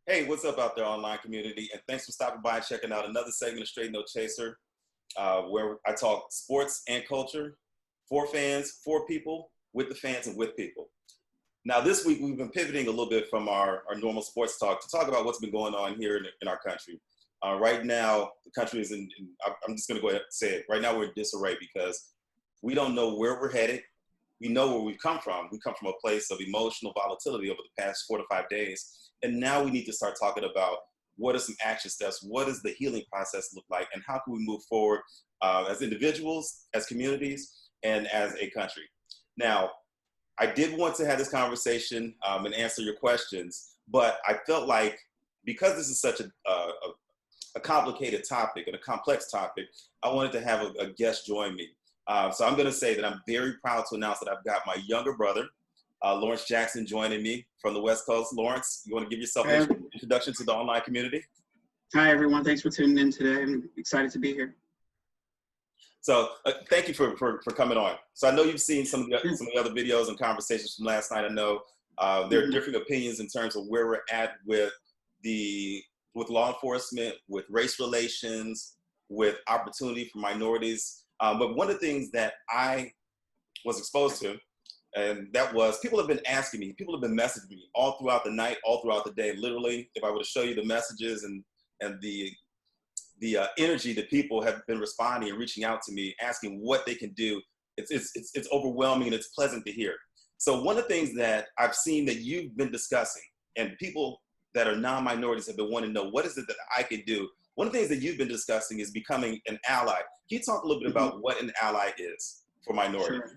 Hey, what's up out there, online community? And thanks for stopping by and checking out another segment of Straight No Chaser, where I talk sports and culture for fans, for people, with the fans, and with people. Now, this week we've been pivoting a little bit from our normal sports talk to talk about what's been going on here in our country. Right now, the country is I'm just going to go ahead and say it. Right now, we're in disarray because we don't know where we're headed. We know where we've come from. We come from a place of emotional volatility over the past 4 to 5 days. And now we need to start talking about what are some action steps, what does the healing process look like, and how can we move forward as individuals, as communities, and as a country. Now, I did want to have this conversation and answer your questions, but I felt like because this is such a complicated topic and a complex topic, I wanted to have a guest join me. So I'm going to say that I'm very proud to announce that I've got my younger brother, Lawrence Jackson, joining me from the West Coast. Lawrence, you want to give yourself an introduction to the online community? Hi, everyone. Thanks for tuning in today. I'm excited to be here. So thank you for coming on. So I know you've seen some of the other videos and conversations from last night. I know there are different opinions in terms of where we're at with law enforcement, with race relations, with opportunity for minorities. But one of the things that I was exposed to, and that was people have been asking me, people have been messaging me all throughout the night, all throughout the day. Literally, if I were to show you the messages and the energy that people have been responding and reaching out to me, asking what they can do, it's overwhelming and it's pleasant to hear. So one of the things that I've seen that you've been discussing, and people that are non-minorities have been wanting to know, what is it that I can do? One of the things that you've been discussing is becoming an ally. Can you talk a little bit about what an ally is for minorities?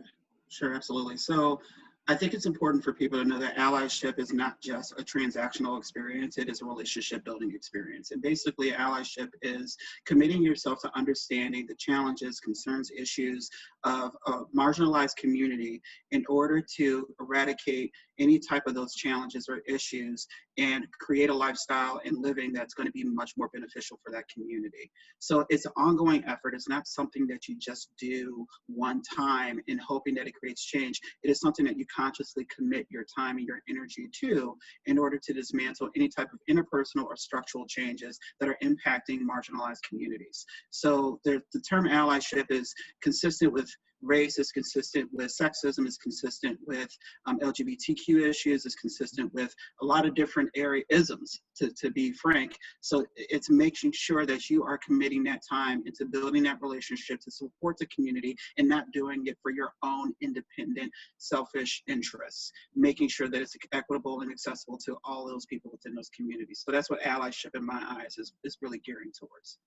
Sure, absolutely. So I think it's important for people to know that allyship is not just a transactional experience, it is a relationship building experience. And basically, allyship is committing yourself to understanding the challenges, concerns, issues of a marginalized community in order to eradicate any type of those challenges or issues and create a lifestyle and living that's going to be much more beneficial for that community. So it's an ongoing effort. It's not something that you just do one time in hoping that it creates change. It is something that you consciously commit your time and your energy to in order to dismantle any type of interpersonal or structural changes that are impacting marginalized communities. So the term allyship is consistent with race, is consistent with sexism, is consistent with LGBTQ issues, is consistent with a lot of different isms, to be frank. So it's making sure that you are committing that time into building that relationship to support the community and not doing it for your own independent, selfish interests, making sure that it's equitable and accessible to all those people within those communities. So that's what allyship in my eyes is really gearing towards.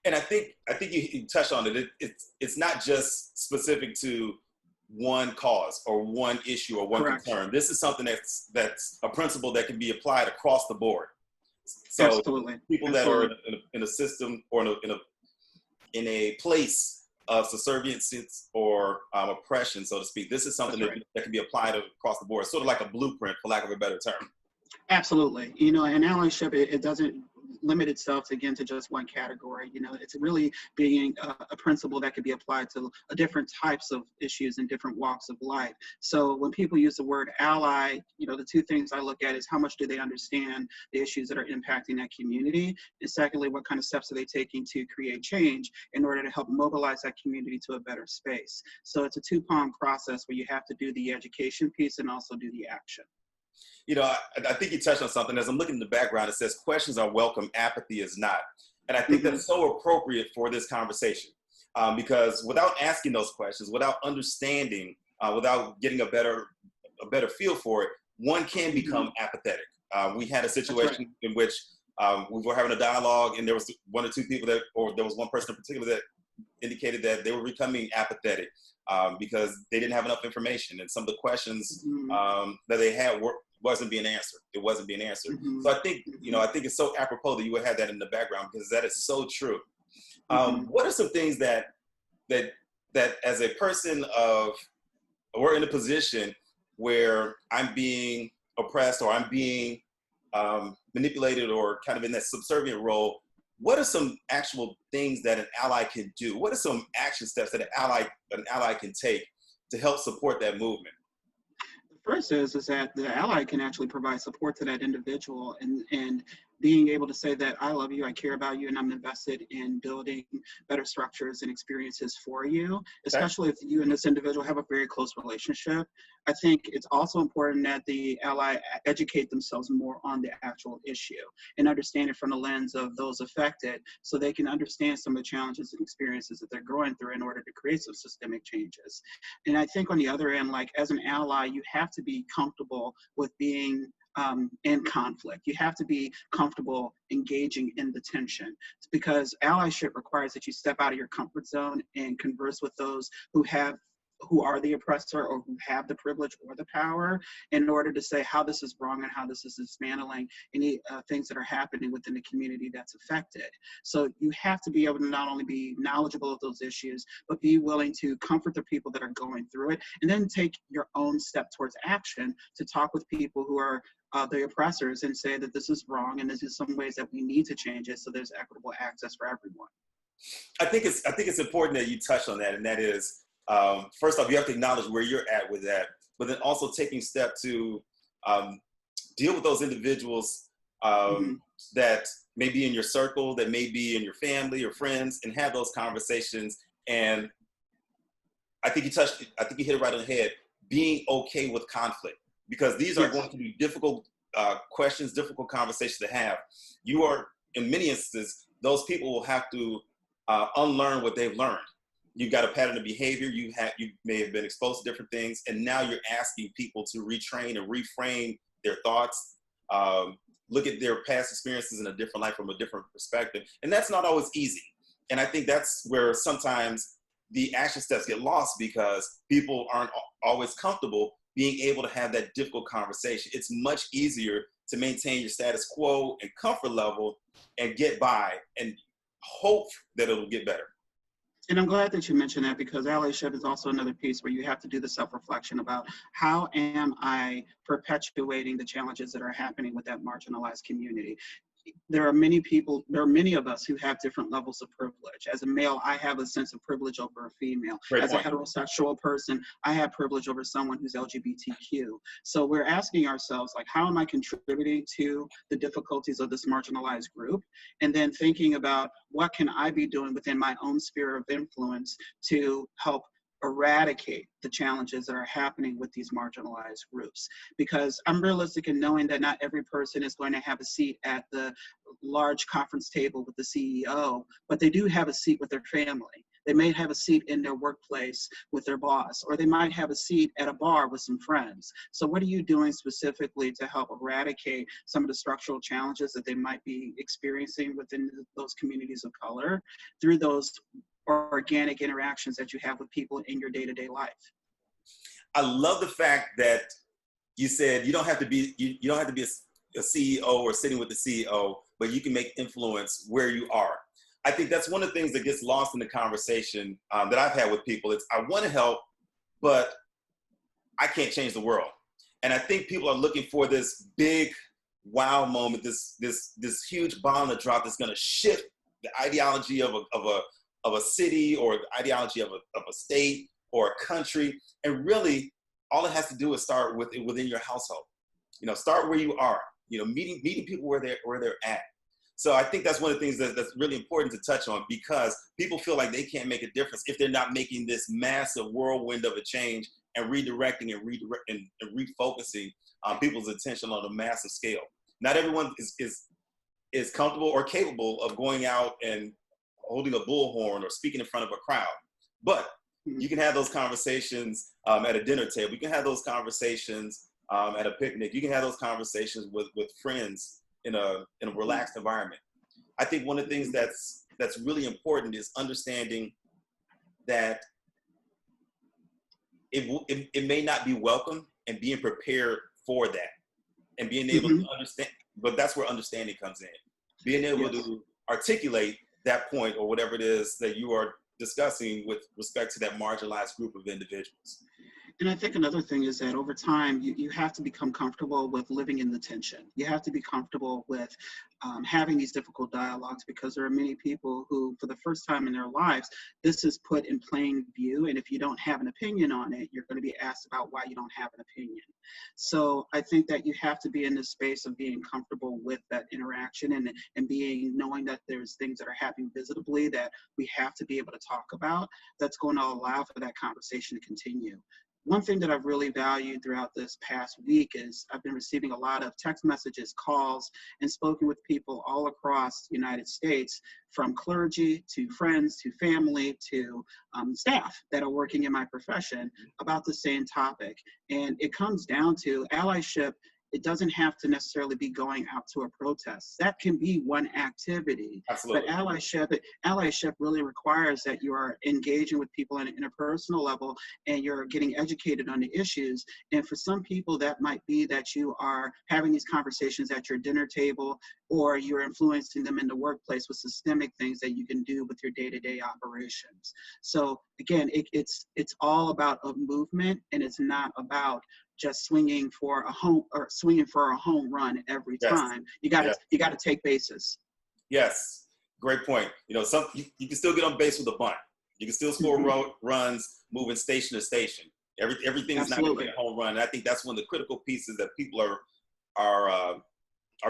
And I think you touched on it. It's not just specific to one cause or one issue or one concern. This is something that's a principle that can be applied across the board. So Absolutely. People that are in a system or in a place of subservience or oppression, so to speak, this is something that can be applied across the board. Sort of like a blueprint, for lack of a better term. Absolutely. You know, and allyship, it doesn't limit itself again to just one category. You know, it's really being a principle that could be applied to different types of issues in different walks of life. So when people use the word ally, you know, the two things I look at is how much do they understand the issues that are impacting that community, and secondly, what kind of steps are they taking to create change in order to help mobilize that community to a better space. So it's a two-pronged process where you have to do the education piece and also do the action. You know, I think you touched on something. As I'm looking in the background, it says questions are welcome, apathy is not. And I think that's so appropriate for this conversation because without asking those questions, without understanding, without getting a better feel for it, one can become apathetic. We had a situation in which we were having a dialogue and there was one or two people or there was one person in particular that indicated that they were becoming apathetic because they didn't have enough information. And some of the questions that they had wasn't being answered. It wasn't being answered. So I think, I think it's so apropos that you would have that in the background because that is so true. What are some things that as a person we're in a position where I'm being oppressed or I'm being manipulated or kind of in that subservient role, what are some actual things that an ally can do? What are some action steps that an ally can take to help support that movement? The First is that the ally can actually provide support to that individual, and being able to say that I love you, I care about you, and I'm invested in building better structures and experiences for you, Okay. especially if you and this individual have a very close relationship. I think it's also important that the ally educate themselves more on the actual issue and understand it from the lens of those affected, so they can understand some of the challenges and experiences that they're going through in order to create some systemic changes. And I think on the other end, like as an ally, you have to be comfortable with being in conflict. You have to be comfortable engaging in the tension. It's because allyship requires that you step out of your comfort zone and converse with those who are the oppressor or who have the privilege or the power, in order to say how this is wrong and how this is dismantling any things that are happening within the community that's affected. So you have to be able to not only be knowledgeable of those issues, but be willing to comfort the people that are going through it, and then take your own step towards action to talk with people who are the oppressors and say that this is wrong and this is some ways that we need to change it so there's equitable access for everyone. I think it's important that you touch on that, and that is, first off, you have to acknowledge where you're at with that, but then also taking steps to deal with those individuals that may be in your circle, that may be in your family or friends, and have those conversations. And I think you hit it right on the head, being okay with conflict, because these are going to be difficult questions, difficult conversations to have. You are, in many instances, those people will have to unlearn what they've learned. You've got a pattern of behavior. You may have been exposed to different things, and now you're asking people to retrain and reframe their thoughts, look at their past experiences in a different light from a different perspective. And that's not always easy. And I think that's where sometimes the action steps get lost, because people aren't always comfortable being able to have that difficult conversation. It's much easier to maintain your status quo and comfort level and get by and hope that it'll get better. And I'm glad that you mentioned that, because allyship is also another piece where you have to do the self-reflection about how am I perpetuating the challenges that are happening with that marginalized community. There are many of us who have different levels of privilege. As a male, I have a sense of privilege over a female. Great As point. a heterosexual person, I have privilege over someone who's LGBTQ. So we're asking ourselves, like, how am I contributing to the difficulties of this marginalized group? And then thinking about what can I be doing within my own sphere of influence to help eradicate the challenges that are happening with these marginalized groups. Because I'm realistic in knowing that not every person is going to have a seat at the large conference table with the CEO, but they do have a seat with their family. They may have a seat in their workplace with their boss, or they might have a seat at a bar with some friends. So what are you doing specifically to help eradicate some of the structural challenges that they might be experiencing within those communities of color through those organic interactions that you have with people in your day-to-day life? I love the fact that you said you don't have to be a CEO or sitting with the CEO, but you can make influence where you are. I think that's one of the things that gets lost in the conversation that I've had with people. It's, I want to help, but I can't change the world. And I think people are looking for this big wow moment, this huge bomb to drop that's going to shift the ideology of a city, or the ideology of a state or a country. And really, all it has to do is start within your household. Start where you are. Meeting people where they're at. So I think that's one of the things that's really important to touch on, because people feel like they can't make a difference if they're not making this massive whirlwind of a change and redirecting and refocusing people's attention on a massive scale. Not everyone is comfortable or capable of going out and holding a bullhorn or speaking in front of a crowd, but you can have those conversations at a dinner table. You can have those conversations at a picnic. You can have those conversations with friends in a relaxed environment. I think one of the things that's really important is understanding that it may not be welcome, and being prepared for that, and being able to understand. But that's where understanding comes in. Being able to articulate that point, or whatever it is that you are discussing with respect to that marginalized group of individuals. And I think another thing is that over time, you have to become comfortable with living in the tension. You have to be comfortable with having these difficult dialogues, because there are many people who, for the first time in their lives, this is put in plain view. And if you don't have an opinion on it, you're going to be asked about why you don't have an opinion. So I think that you have to be in this space of being comfortable with that interaction, and knowing that there's things that are happening visibly that we have to be able to talk about, that's going to allow for that conversation to continue. One thing that I've really valued throughout this past week is I've been receiving a lot of text messages, calls, and spoken with people all across the United States, from clergy to friends to family to staff that are working in my profession, about the same topic. And it comes down to allyship. It doesn't have to necessarily be going out to a protest. That can be one activity. Absolutely. But allyship really requires that you are engaging with people in a personal level, and you're getting educated on the issues. And for some people, that might be that you are having these conversations at your dinner table, or you're influencing them in the workplace with systemic things that you can do with your day-to-day operations. So again, it's all about a movement, and it's not about just swinging for a home run every time. You got to take bases. Yes, great point. You know, you can still get on base with a bunt. You can still score runs moving station to station. Everything is not going to be a home run. And I think that's one of the critical pieces that people are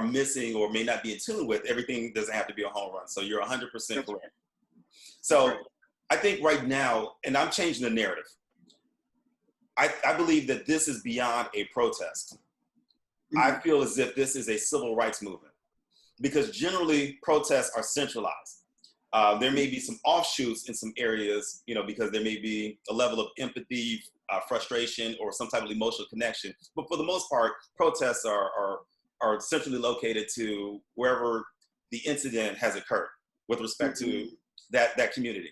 missing or may not be in tune with. Everything doesn't have to be a home run. So you're 100% correct. So I think right now, and I'm changing the narrative, I believe that this is beyond a protest. I feel as if this is a civil rights movement, because generally protests are centralized. There may be some offshoots in some areas, you know, because there may be a level of empathy, frustration, or some type of emotional connection. But for the most part, protests are centrally located to wherever the incident has occurred with respect to that community.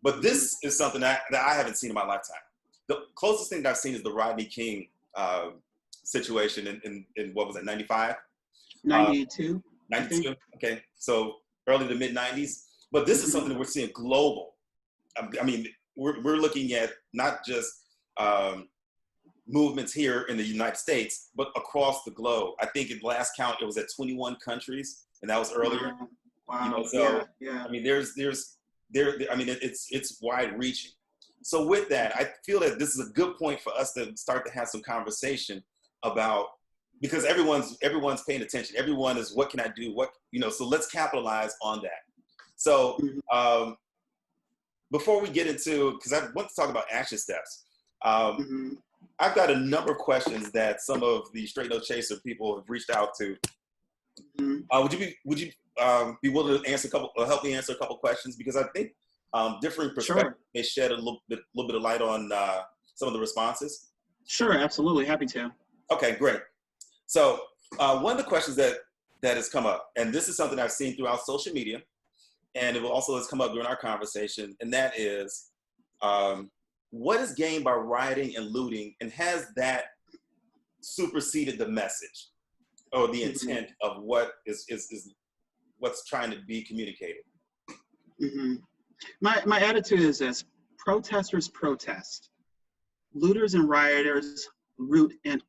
But this is something that I haven't seen in my lifetime. The closest thing that I've seen is the Rodney King situation in what was it, 95? 92. 92, okay. So early to mid 90s. But this is something that we're seeing global. I mean, we're looking at not just movements here in the United States, but across the globe. I think at last count, it was at 21 countries, and that was earlier. Wow. You know, so yeah. I mean, it's wide reaching. So with that, I feel that this is a good point for us to start to have some conversation about, because everyone's paying attention. Everyone is, what can I do? So let's capitalize on that. So before we get into, because I want to talk about action steps, I've got a number of questions that some of the Straight No Chaser people have reached out to. Would you be willing to help me answer a couple questions? Because I think different perspectives may shed a little bit of light on some of the responses. Sure, absolutely, happy to. Okay, great. So one of the questions that has come up, and this is something I've seen throughout social media, and it also has come up during our conversation, and that is, what is gained by rioting and looting, and has that superseded the message or the intent of what is what's trying to be communicated? My attitude is this: protesters protest, looters and rioters loot and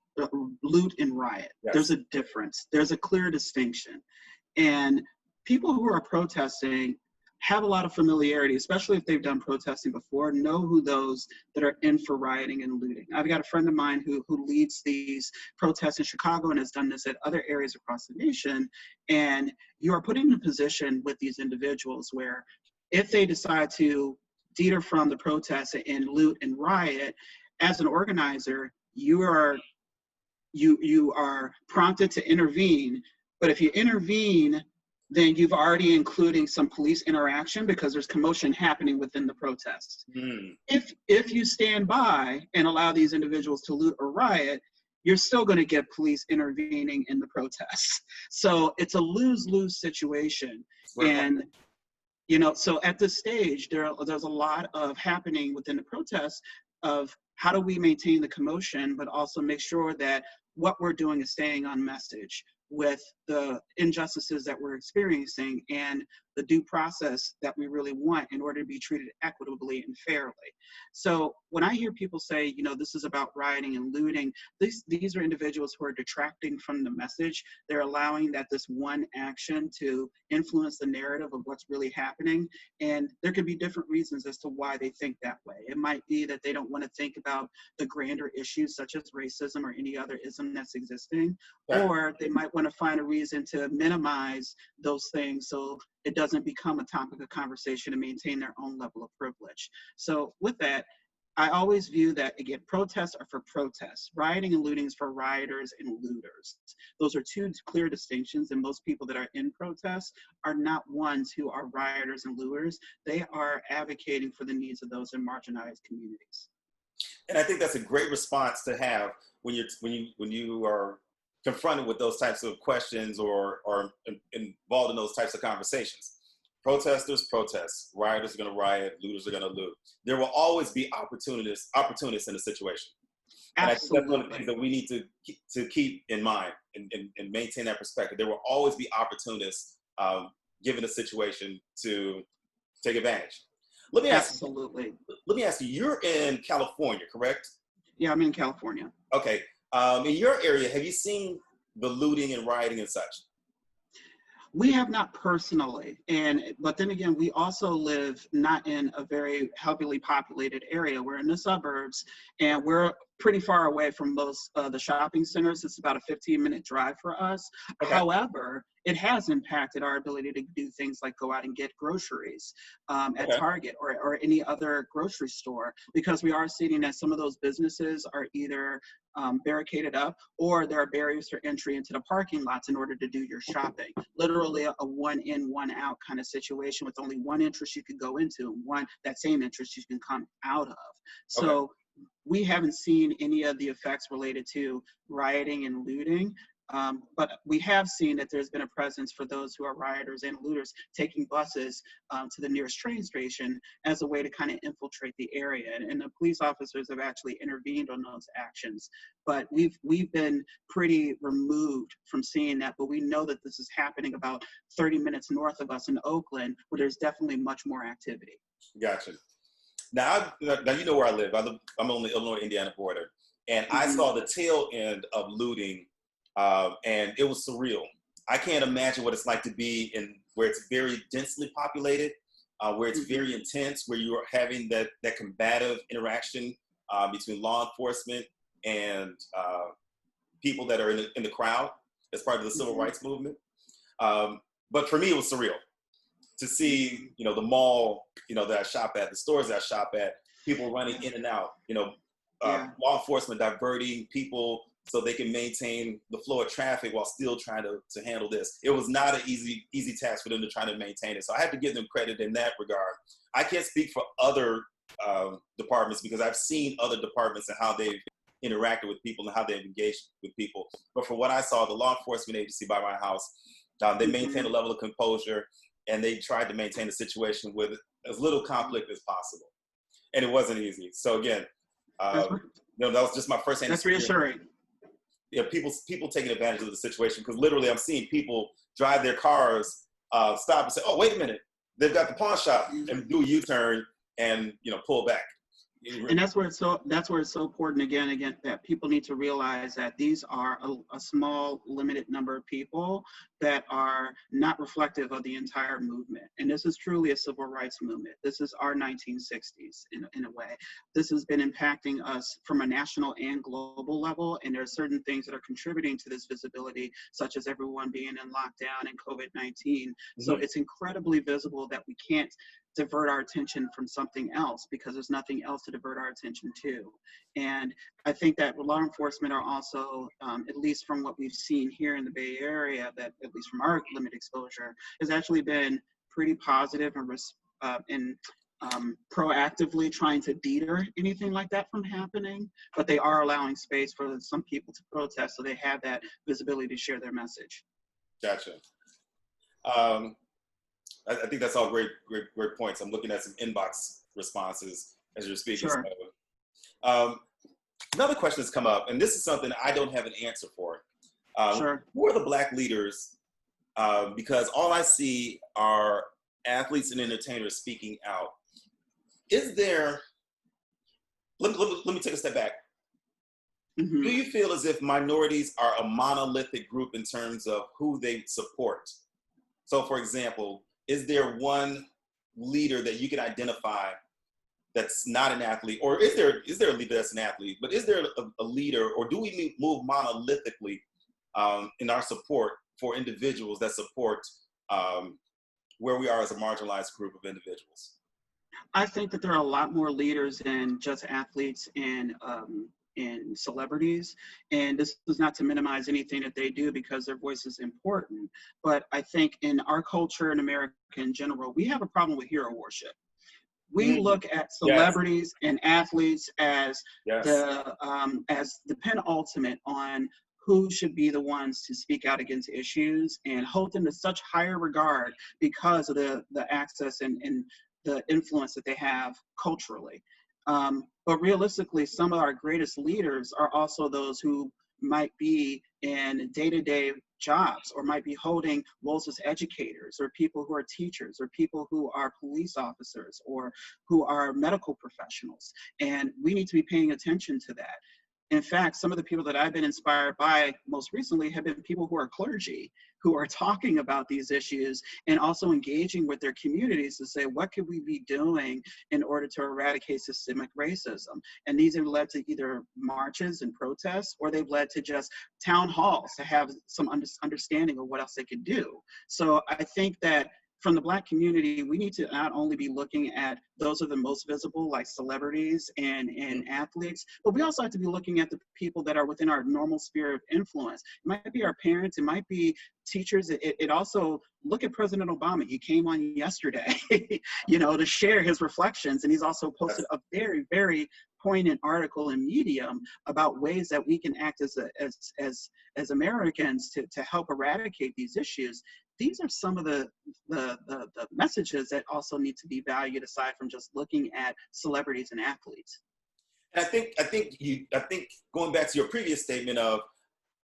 riot. Yes. There's a difference. There's a clear distinction. And people who are protesting have a lot of familiarity, especially if they've done protesting before, know who those that are in for rioting and looting. I've got a friend of mine who leads these protests in Chicago and has done this at other areas across the nation. And you are put in a position with these individuals where if they decide to deter from the protest and loot and riot, as an organizer, you are prompted to intervene. But if you intervene, then you've already including some police interaction because there's commotion happening within the protest. If you stand by and allow these individuals to loot or riot, you're still going to get police intervening in the protest. So it's a lose-lose situation. And so at this stage, there's a lot of happening within the protest of how do we maintain the commotion, but also make sure that what we're doing is staying on message with the injustices that we're experiencing. And the due process that we really want in order to be treated equitably and fairly. So when I hear people say, this is about rioting and looting, these are individuals who are detracting from the message. They're allowing that this one action to influence the narrative of what's really happening. And there could be different reasons as to why they think that way. It might be that they don't want to think about the grander issues such as racism or any other ism that's existing, or they might want to find a reason to minimize those things so it doesn't become a topic of conversation to maintain their own level of privilege. So with that, I always view that, again, protests are for protests. Rioting and looting is for rioters and looters. Those are two clear distinctions, and most people that are in protests are not ones who are rioters and looters. They are advocating for the needs of those in marginalized communities. And I think that's a great response to have when you are confronted with those types of questions or involved in those types of conversations. Protesters protest, rioters are going to riot, looters are going to loot. There will always be opportunists in a situation. And I think that's one of the things that we need to keep in mind and maintain that perspective. There will always be opportunists given a situation to take advantage. Let me ask you, you're in California, correct? Yeah, I'm in California. Okay. In your area, have you seen the looting and rioting and such? We have not personally, but then again, we also live not in a very heavily populated area. We're in the suburbs, and we're pretty far away from most of the shopping centers. It's about a 15-minute drive for us. Okay. However, it has impacted our ability to do things like go out and get groceries at Target or any other grocery store, because we are seeing that some of those businesses are either barricaded up, or there are barriers for entry into the parking lots in order to do your shopping. Literally a one in, one out kind of situation with only one entrance you could go into, that same entrance you can come out of. So we haven't seen any of the effects related to rioting and looting. But we have seen that there's been a presence for those who are rioters and looters taking buses to the nearest train station as a way to kind of infiltrate the area. And the police officers have actually intervened on those actions. But we've been pretty removed from seeing that. But we know that this is happening about 30 minutes north of us in Oakland, where there's definitely much more activity. Gotcha. Now you know where I live. I'm on the Illinois-Indiana border. And I saw the tail end of looting. And it was surreal. I can't imagine what it's like to be where it's very densely populated, where it's very intense, where you are having that combative interaction between law enforcement and people that are in the crowd as part of the civil rights movement. But for me, it was surreal to see, the mall, that I shop at, the stores that I shop at, people running in and out, law enforcement diverting people so they can maintain the flow of traffic while still trying to handle this. It was not an easy task for them to try to maintain it. So I have to give them credit in that regard. I can't speak for other departments because I've seen other departments and how they've interacted with people and how they've engaged with people. But for what I saw, the law enforcement agency by my house, they maintained a level of composure, and they tried to maintain the situation with as little conflict as possible. And it wasn't easy. So again, that was just my first hand. That's reassuring. Yeah, people taking advantage of the situation, because literally I'm seeing people drive their cars, stop and say, "Oh, wait a minute, they've got the pawn shop," and do a U-turn and pull back. And that's where it's so important again that people need to realize that these are a small, limited number of people that are not reflective of the entire movement. And this is truly a civil rights movement. This is our 1960s in a way. This has been impacting us from a national and global level. And there are certain things that are contributing to this visibility, such as everyone being in lockdown and COVID-19. So it's incredibly visible that we can't divert our attention from something else, because there's nothing else to divert our attention to. And I think that law enforcement are also, at least from what we've seen here in the Bay Area, that at least from our limited exposure, has actually been pretty positive and proactively trying to deter anything like that from happening. But they are allowing space for some people to protest, so they have that visibility to share their message. Gotcha. I think that's all great points. I'm looking at some inbox responses as you're speaking. Sure. Another question has come up, and this is something I don't have an answer for. Sure. Who are the Black leaders? Because all I see are athletes and entertainers speaking out, is there, let me take a step back. Mm-hmm. Do you feel as if minorities are a monolithic group in terms of who they support? So for example, is there one leader that you can identify that's not an athlete, or is there a leader that's an athlete, but is there a leader, or do we move monolithically in our support for individuals that support where we are as a marginalized group of individuals? I think that there are a lot more leaders than just athletes and celebrities. And this is not to minimize anything that they do, because their voice is important. But I think in our culture in America in general, we have a problem with hero worship. We look at Yes. celebrities and athletes as Yes. the penultimate on who should be the ones to speak out against issues, and hold them to such higher regard because of the access and the influence that they have culturally. But realistically, some of our greatest leaders are also those who might be in day-to-day jobs, or might be holding roles as educators, or people who are teachers, or people who are police officers, or who are medical professionals. And we need to be paying attention to that. In fact, some of the people that I've been inspired by most recently have been people who are clergy, who are talking about these issues and also engaging with their communities to say, what could we be doing in order to eradicate systemic racism? And these have led to either marches and protests, or they've led to just town halls to have some understanding of what else they could do. So I think that from the Black community, we need to not only be looking at those are the most visible, like celebrities and athletes, but we also have to be looking at the people that are within our normal sphere of influence. It might be our parents, it might be teachers. It also, look at President Obama. He came on yesterday, to share his reflections, and he's also posted a very, very poignant article in Medium about ways that we can act as Americans to help eradicate these issues. These are some of the messages that also need to be valued, aside from just looking at celebrities and athletes. And I think going back to your previous statement of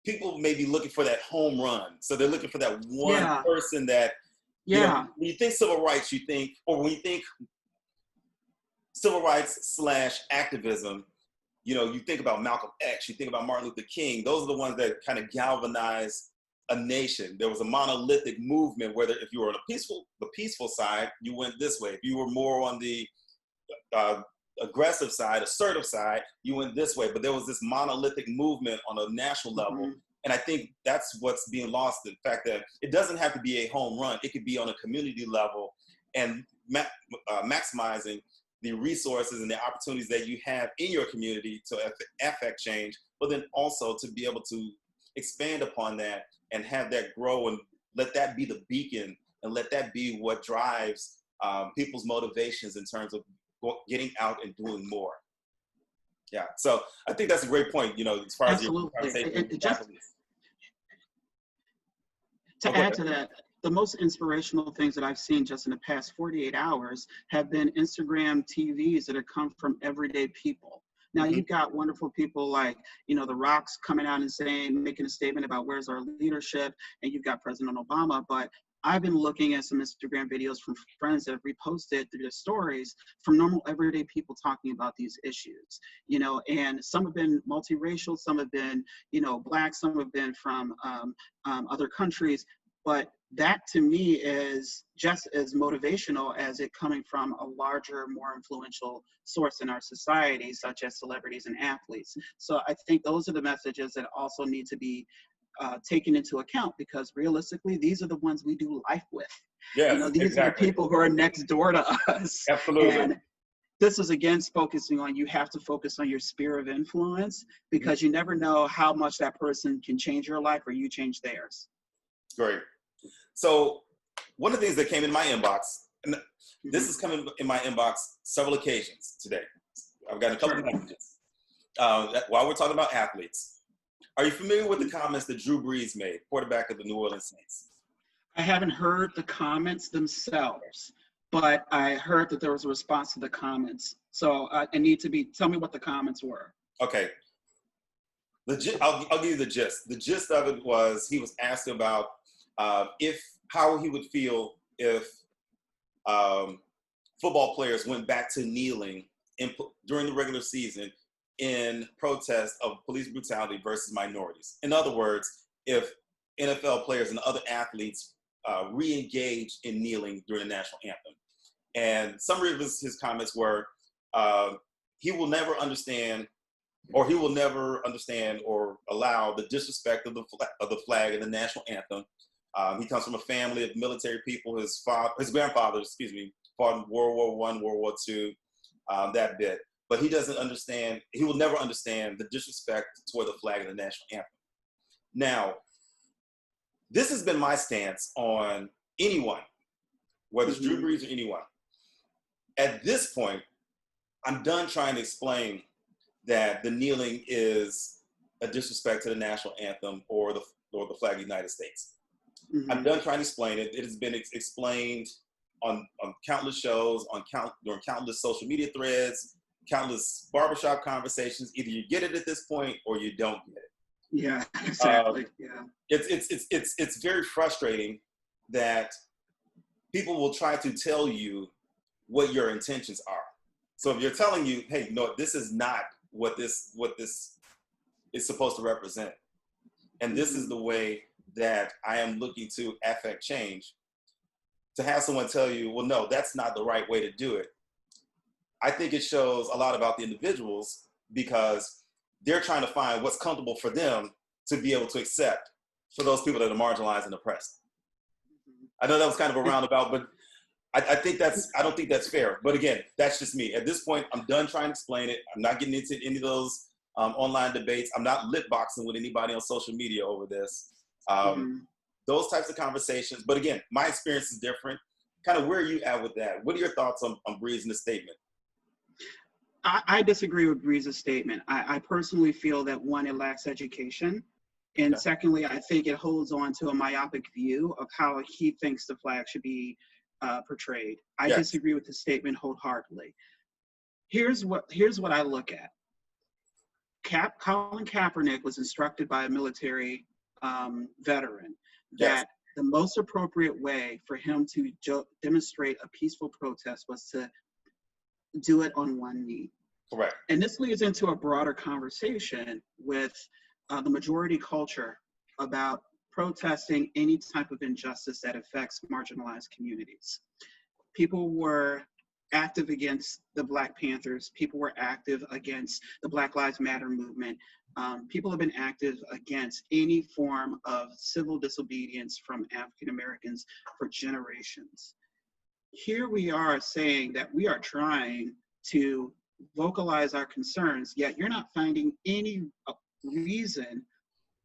people may be looking for that home run. So they're looking for that one person that, when you think civil rights, you think, or when you think civil rights / activism, you think about Malcolm X, you think about Martin Luther King. Those are the ones that kind of galvanize a nation. There was a monolithic movement, whether if you were on the peaceful side, you went this way. If you were more on the aggressive side, assertive side, you went this way. But there was this monolithic movement on a national level. And I think that's what's being lost, the fact that it doesn't have to be a home run. It could be on a community level, and maximizing the resources and the opportunities that you have in your community to affect change, but then also to be able to expand upon that and have that grow, and let that be the beacon, and let that be what drives people's motivations in terms of getting out and doing more. Yeah, so I think that's a great point, as far as your conversation. To add to that, the most inspirational things that I've seen just in the past 48 hours have been Instagram TVs that have come from everyday people. Now, you've got wonderful people like, The Rock's coming out and making a statement about where's our leadership, and you've got President Obama. But I've been looking at some Instagram videos from friends that have reposted through their stories from normal everyday people talking about these issues, and some have been multiracial, some have been, Black, some have been from other countries. But that to me is just as motivational as it coming from a larger, more influential source in our society, such as celebrities and athletes. So I think those are the messages that also need to be taken into account, because realistically, these are the ones we do life with. Yes, these are the people who are next door to us. Absolutely. And this is, again, focusing on, you have to focus on your sphere of influence, because you never know how much that person can change your life or you change theirs. Great. So one of the things that came in my inbox, and this is coming in my inbox several occasions today. I've got a couple of messages. While we're talking about athletes, are you familiar with the comments that Drew Brees made, quarterback of the New Orleans Saints? I haven't heard the comments themselves, but I heard that there was a response to the comments. So I need to tell me what the comments were. Okay. I'll give you the gist. The gist of it was, he was asked about how he would feel if football players went back to kneeling during the regular season in protest of police brutality versus minorities. In other words, if NFL players and other athletes re-engage in kneeling during the national anthem. And some of his comments were, he will never understand or allow the disrespect of the flag and the national anthem. He comes from a family of military people. His grandfather, fought in World War I, World War II, that bit. But he doesn't understand, he will never understand the disrespect toward the flag and the national anthem. Now, this has been my stance on anyone, whether it's Drew Brees or anyone. At this point, I'm done trying to explain that the kneeling is a disrespect to the national anthem or the flag of the United States. I'm done trying to explain it. It has been explained on countless shows, during countless social media threads, countless barbershop conversations. Either you get it at this point or you don't get it. Yeah, exactly. It's very frustrating that people will try to tell you what your intentions are. So if you're telling you, hey, no, this is not what this is supposed to represent, and this is the way that I am looking to affect change, to have someone tell you, well, no, that's not the right way to do it, I think it shows a lot about the individuals, because they're trying to find what's comfortable for them to be able to accept for those people that are marginalized and oppressed. I know that was kind of a roundabout, but I don't think that's fair. But again, that's just me. At this point, I'm done trying to explain it. I'm not getting into any of those online debates. I'm not lip boxing with anybody on social media over this. Those types of conversations. But again, my experience is different. Kind of where are you at with that? What are your thoughts on Brees and the statement? I disagree with Brees' statement. I personally feel that, one, it lacks education. And secondly, I think it holds on to a myopic view of how he thinks the flag should be portrayed. I disagree with the statement wholeheartedly. Here's what I look at. Colin Kaepernick was instructed by a military veteran that the most appropriate way for him to demonstrate a peaceful protest was to do it on one knee. Correct. And this leads into a broader conversation with the majority culture about protesting any type of injustice that affects marginalized communities. People were active against the Black Panthers. People were active against the Black Lives Matter movement. People have been active against any form of civil disobedience from African Americans for generations. Here we are saying that we are trying to vocalize our concerns, yet you're not finding any reason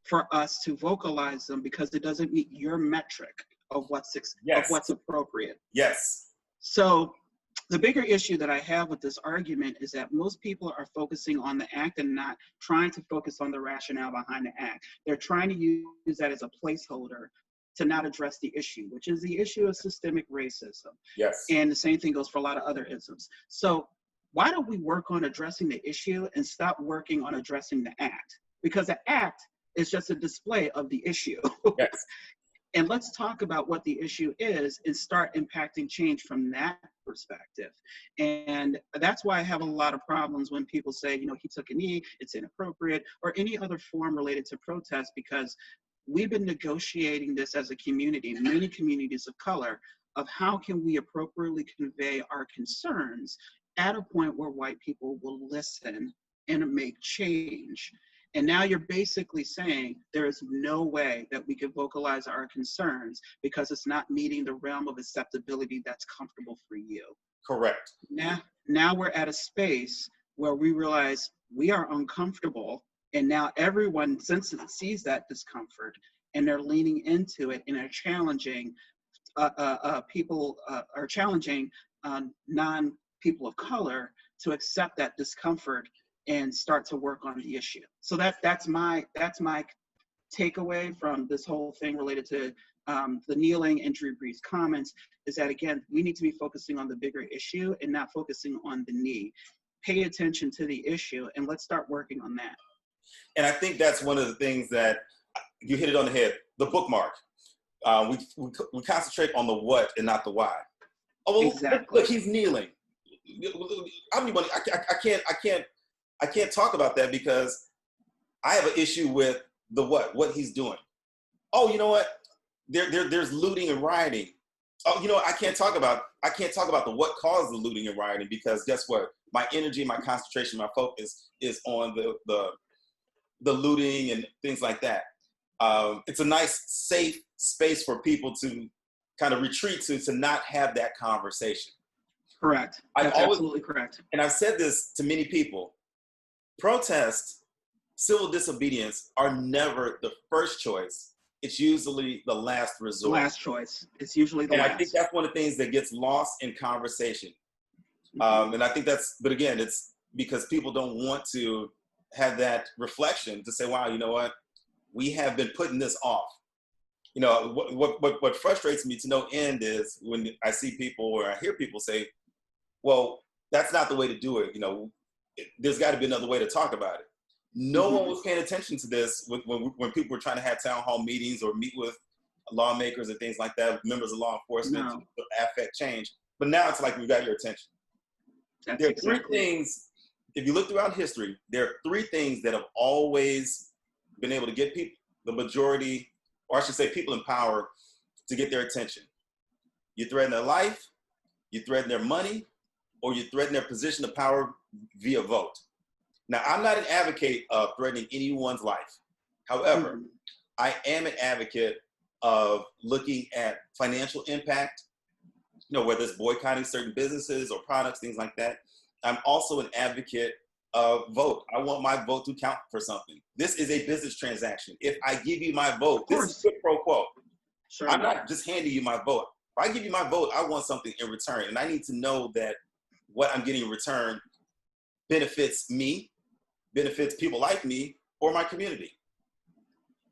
for us to vocalize them because it doesn't meet your metric of what's appropriate. Yes. So the bigger issue that I have with this argument is that most people are focusing on the act and not trying to focus on the rationale behind the act. They're trying to use that as a placeholder to not address the issue, which is the issue of systemic racism. Yes. And the same thing goes for a lot of other isms. So why don't we work on addressing the issue and stop working on addressing the act? Because the act is just a display of the issue. Yes. And let's talk about what the issue is and start impacting change from that perspective. And that's why I have a lot of problems when people say, he took a knee, it's inappropriate, or any other form related to protest, because we've been negotiating this as a community, many communities of color, of how can we appropriately convey our concerns at a point where white people will listen and make change. And now you're basically saying there is no way that we could vocalize our concerns because it's not meeting the realm of acceptability that's comfortable for you. Correct. Now we're at a space where we realize we are uncomfortable, and now everyone sees that discomfort, and they're leaning into it, and they're challenging non-people of color to accept that discomfort and start to work on the issue. So that's my takeaway from this whole thing related to the kneeling and Drew Brees' comments, is that, again, we need to be focusing on the bigger issue and not focusing on the knee. Pay attention to the issue, and let's start working on that. And I think that's one of the things that you hit it on the head, the bookmark. We concentrate on the what and not the why. Oh, well, Exactly. look, he's kneeling. How many money? I can't talk about that because I have an issue with what he's doing. Oh, you know what? There's looting and rioting. Oh, you know what? I can't talk about the what caused the looting and rioting, because guess what? My energy, my concentration, my focus is on the looting and things like that. It's a nice, safe space for people to kind of retreat to not have that conversation. Correct. That's absolutely correct. And I've said this to many people, protest, civil disobedience are never the first choice. It's usually the last resort. Last choice. It's usually the last. I think that's one of the things that gets lost in conversation. And I think but again, it's because people don't want to have that reflection to say, wow, you know what? We have been putting this off. You know, what frustrates me to no end is when I see people or I hear people say, well, that's not the way to do it. You know, there's got to be another way to talk about it. No one was paying attention to this when people were trying to have town hall meetings or meet with lawmakers and things like that, members of law enforcement to affect change. But now it's like we got your attention. There are three things, if you look throughout history, there are three things that have always been able to get people, the majority, or I should say people in power, to get their attention. You threaten their life, you threaten their money, or you threaten their position of power via vote. Now, I'm not an advocate of threatening anyone's life. However, I am an advocate of looking at financial impact, you know, whether it's boycotting certain businesses or products, things like that. I'm also an advocate of vote. I want my vote to count for something. This is a business transaction. If I give you my vote, this is quid pro quo. Sure. I'm not just handing you my vote. If I give you my vote, I want something in return. And I need to know that what I'm getting in return benefits me, benefits people like me, or my community.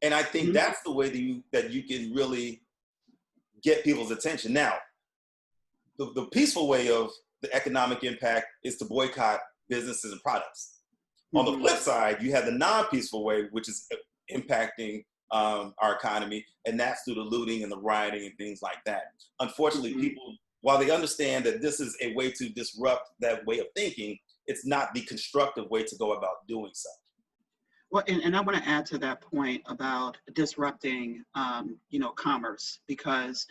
And I think that's the way that you can really get people's attention. Now, the peaceful way of the economic impact is to boycott businesses and products. On the flip side, you have the non-peaceful way, which is impacting our economy, and that's through the looting and the rioting and things like that. Unfortunately, people, while they understand that this is a way to disrupt that way of thinking, it's not the constructive way to go about doing so. Well, and I want to add to that point about disrupting, commerce, because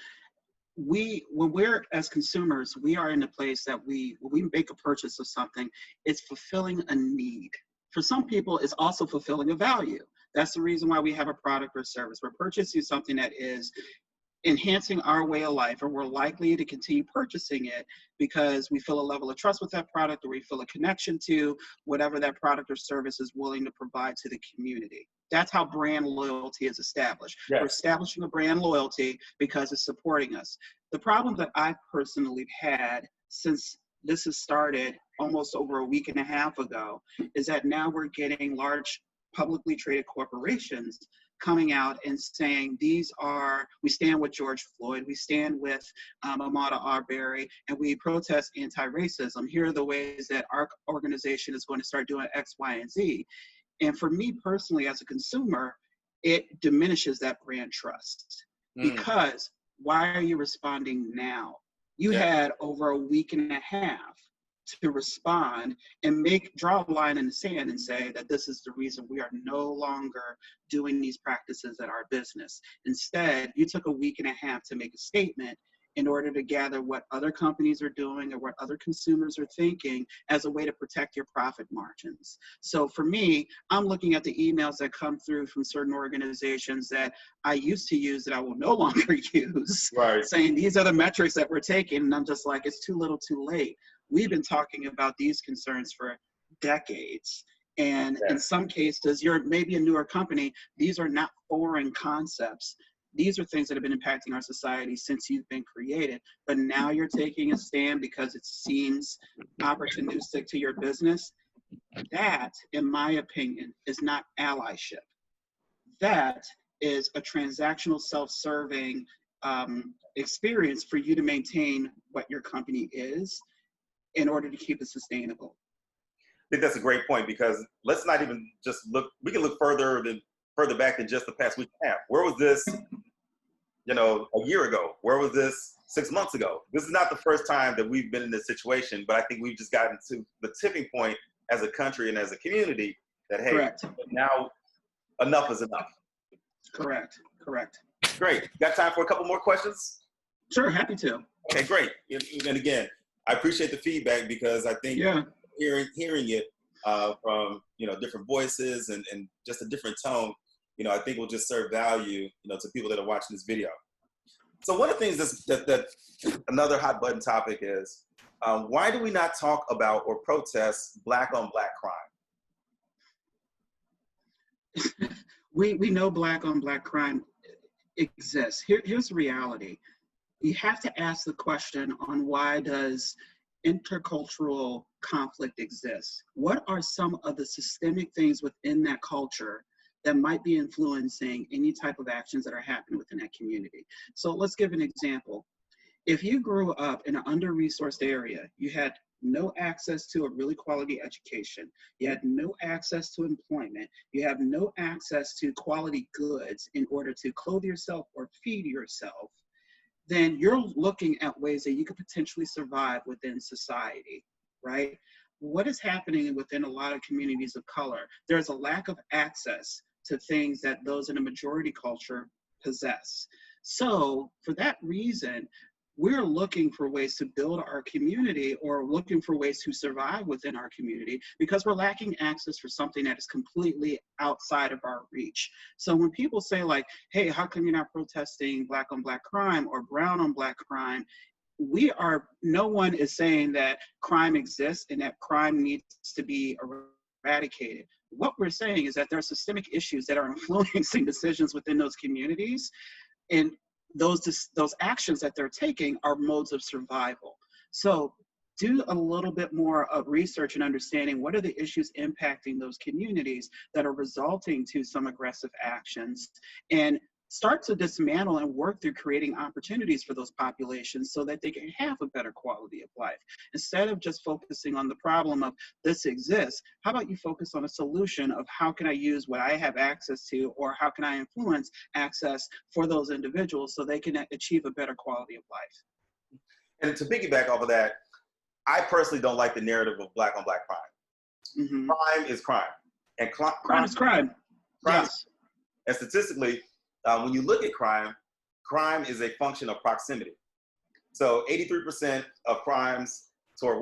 when we're as consumers, we are in a place that when we make a purchase of something, it's fulfilling a need. For some people, it's also fulfilling a value. That's the reason why we have a product or service. We're purchasing something that is enhancing our way of life, and we're likely to continue purchasing it because we feel a level of trust with that product, or we feel a connection to whatever that product or service is willing to provide to the community. That's how brand loyalty is established. Yes. We're establishing a brand loyalty because it's supporting us. The problem that I've personally had since this has started almost over a week and a half ago is that now we're getting large publicly traded corporations coming out and saying, we stand with George Floyd, we stand with Ahmaud Arbery, and we protest anti-racism. Here are the ways that our organization is going to start doing X, Y, and Z. And for me personally, as a consumer, it diminishes that brand trust. Because why are you responding now? You had over a week and a half to respond and draw a line in the sand and say that this is the reason we are no longer doing these practices at our business. Instead, you took a week and a half to make a statement in order to gather what other companies are doing or what other consumers are thinking as a way to protect your profit margins. So for me, I'm looking at the emails that come through from certain organizations that I used to use that I will no longer use, saying these are the metrics that we're taking, and I'm just like, it's too little too late. We've been talking about these concerns for decades. And in some cases, you're maybe a newer company, these are not foreign concepts. These are things that have been impacting our society since you've been created, but now you're taking a stand because it seems opportunistic to your business. That, in my opinion, is not allyship. That is a transactional, self-serving experience for you to maintain what your company is in order to keep it sustainable. I think that's a great point, because let's not even just look, we can look further back than just the past week and a half. Where was this a year ago? Where was this 6 months ago? This is not the first time that we've been in this situation, but I think we've just gotten to the tipping point as a country and as a community that, hey, Correct. now enough is enough. Correct. Great. Got time for a couple more questions? Sure, happy to. Okay, great. And again, I appreciate the feedback, because I think hearing it from different voices and just a different tone, I think will just serve value, to people that are watching this video. So one of the things that another hot button topic is, why do we not talk about or protest Black on Black crime? We know Black on Black crime exists. Here's the reality. You have to ask the question on, why does intercultural conflict exist? What are some of the systemic things within that culture that might be influencing any type of actions that are happening within that community? So let's give an example. If you grew up in an under-resourced area, you had no access to a really quality education, you had no access to employment, you have no access to quality goods in order to clothe yourself or feed yourself, then you're looking at ways that you could potentially survive within society, right? What is happening within a lot of communities of color? There's a lack of access to things that those in a majority culture possess. So for that reason, we're looking for ways to build our community, or looking for ways to survive within our community, because we're lacking access for something that is completely outside of our reach. So when people say like, hey, how come you're not protesting Black on Black crime or brown on Black crime? No one is saying that crime exists and that crime needs to be eradicated. What we're saying is that there are systemic issues that are influencing decisions within those communities, and those actions that they're taking are modes of survival. So do a little bit more of research and understanding what are the issues impacting those communities that are resulting to some aggressive actions, and start to dismantle and work through creating opportunities for those populations so that they can have a better quality of life. Instead of just focusing on the problem of this exists, how about you focus on a solution of how can I use what I have access to, or how can I influence access for those individuals so they can achieve a better quality of life. And to piggyback off of that, I personally don't like the narrative of Black on Black crime. Mm-hmm. Crime is crime. And crime is crime. Yes. And statistically, when you look at crime, crime is a function of proximity. So 83% of crimes towards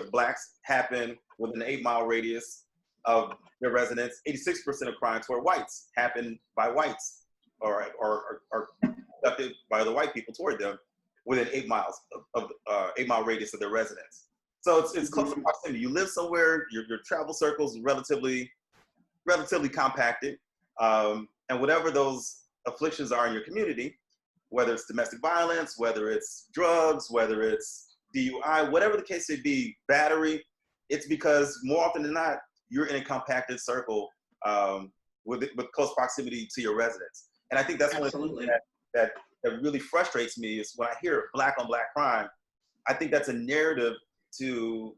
Blacks happen within an 8-mile radius of their residence. 86% of crimes toward whites happen by whites, or conducted by other white people toward them within 8 miles of 8-mile radius of their residence. So it's close to proximity. You live somewhere, your travel circle's relatively compacted. And whatever those afflictions are in your community, whether it's domestic violence, whether it's drugs, whether it's DUI, whatever the case may be, battery, it's because more often than not, you're in a compacted circle with close proximity to your residence. And I think that's one of the things that really frustrates me is when I hear Black on Black crime. I think that's a narrative to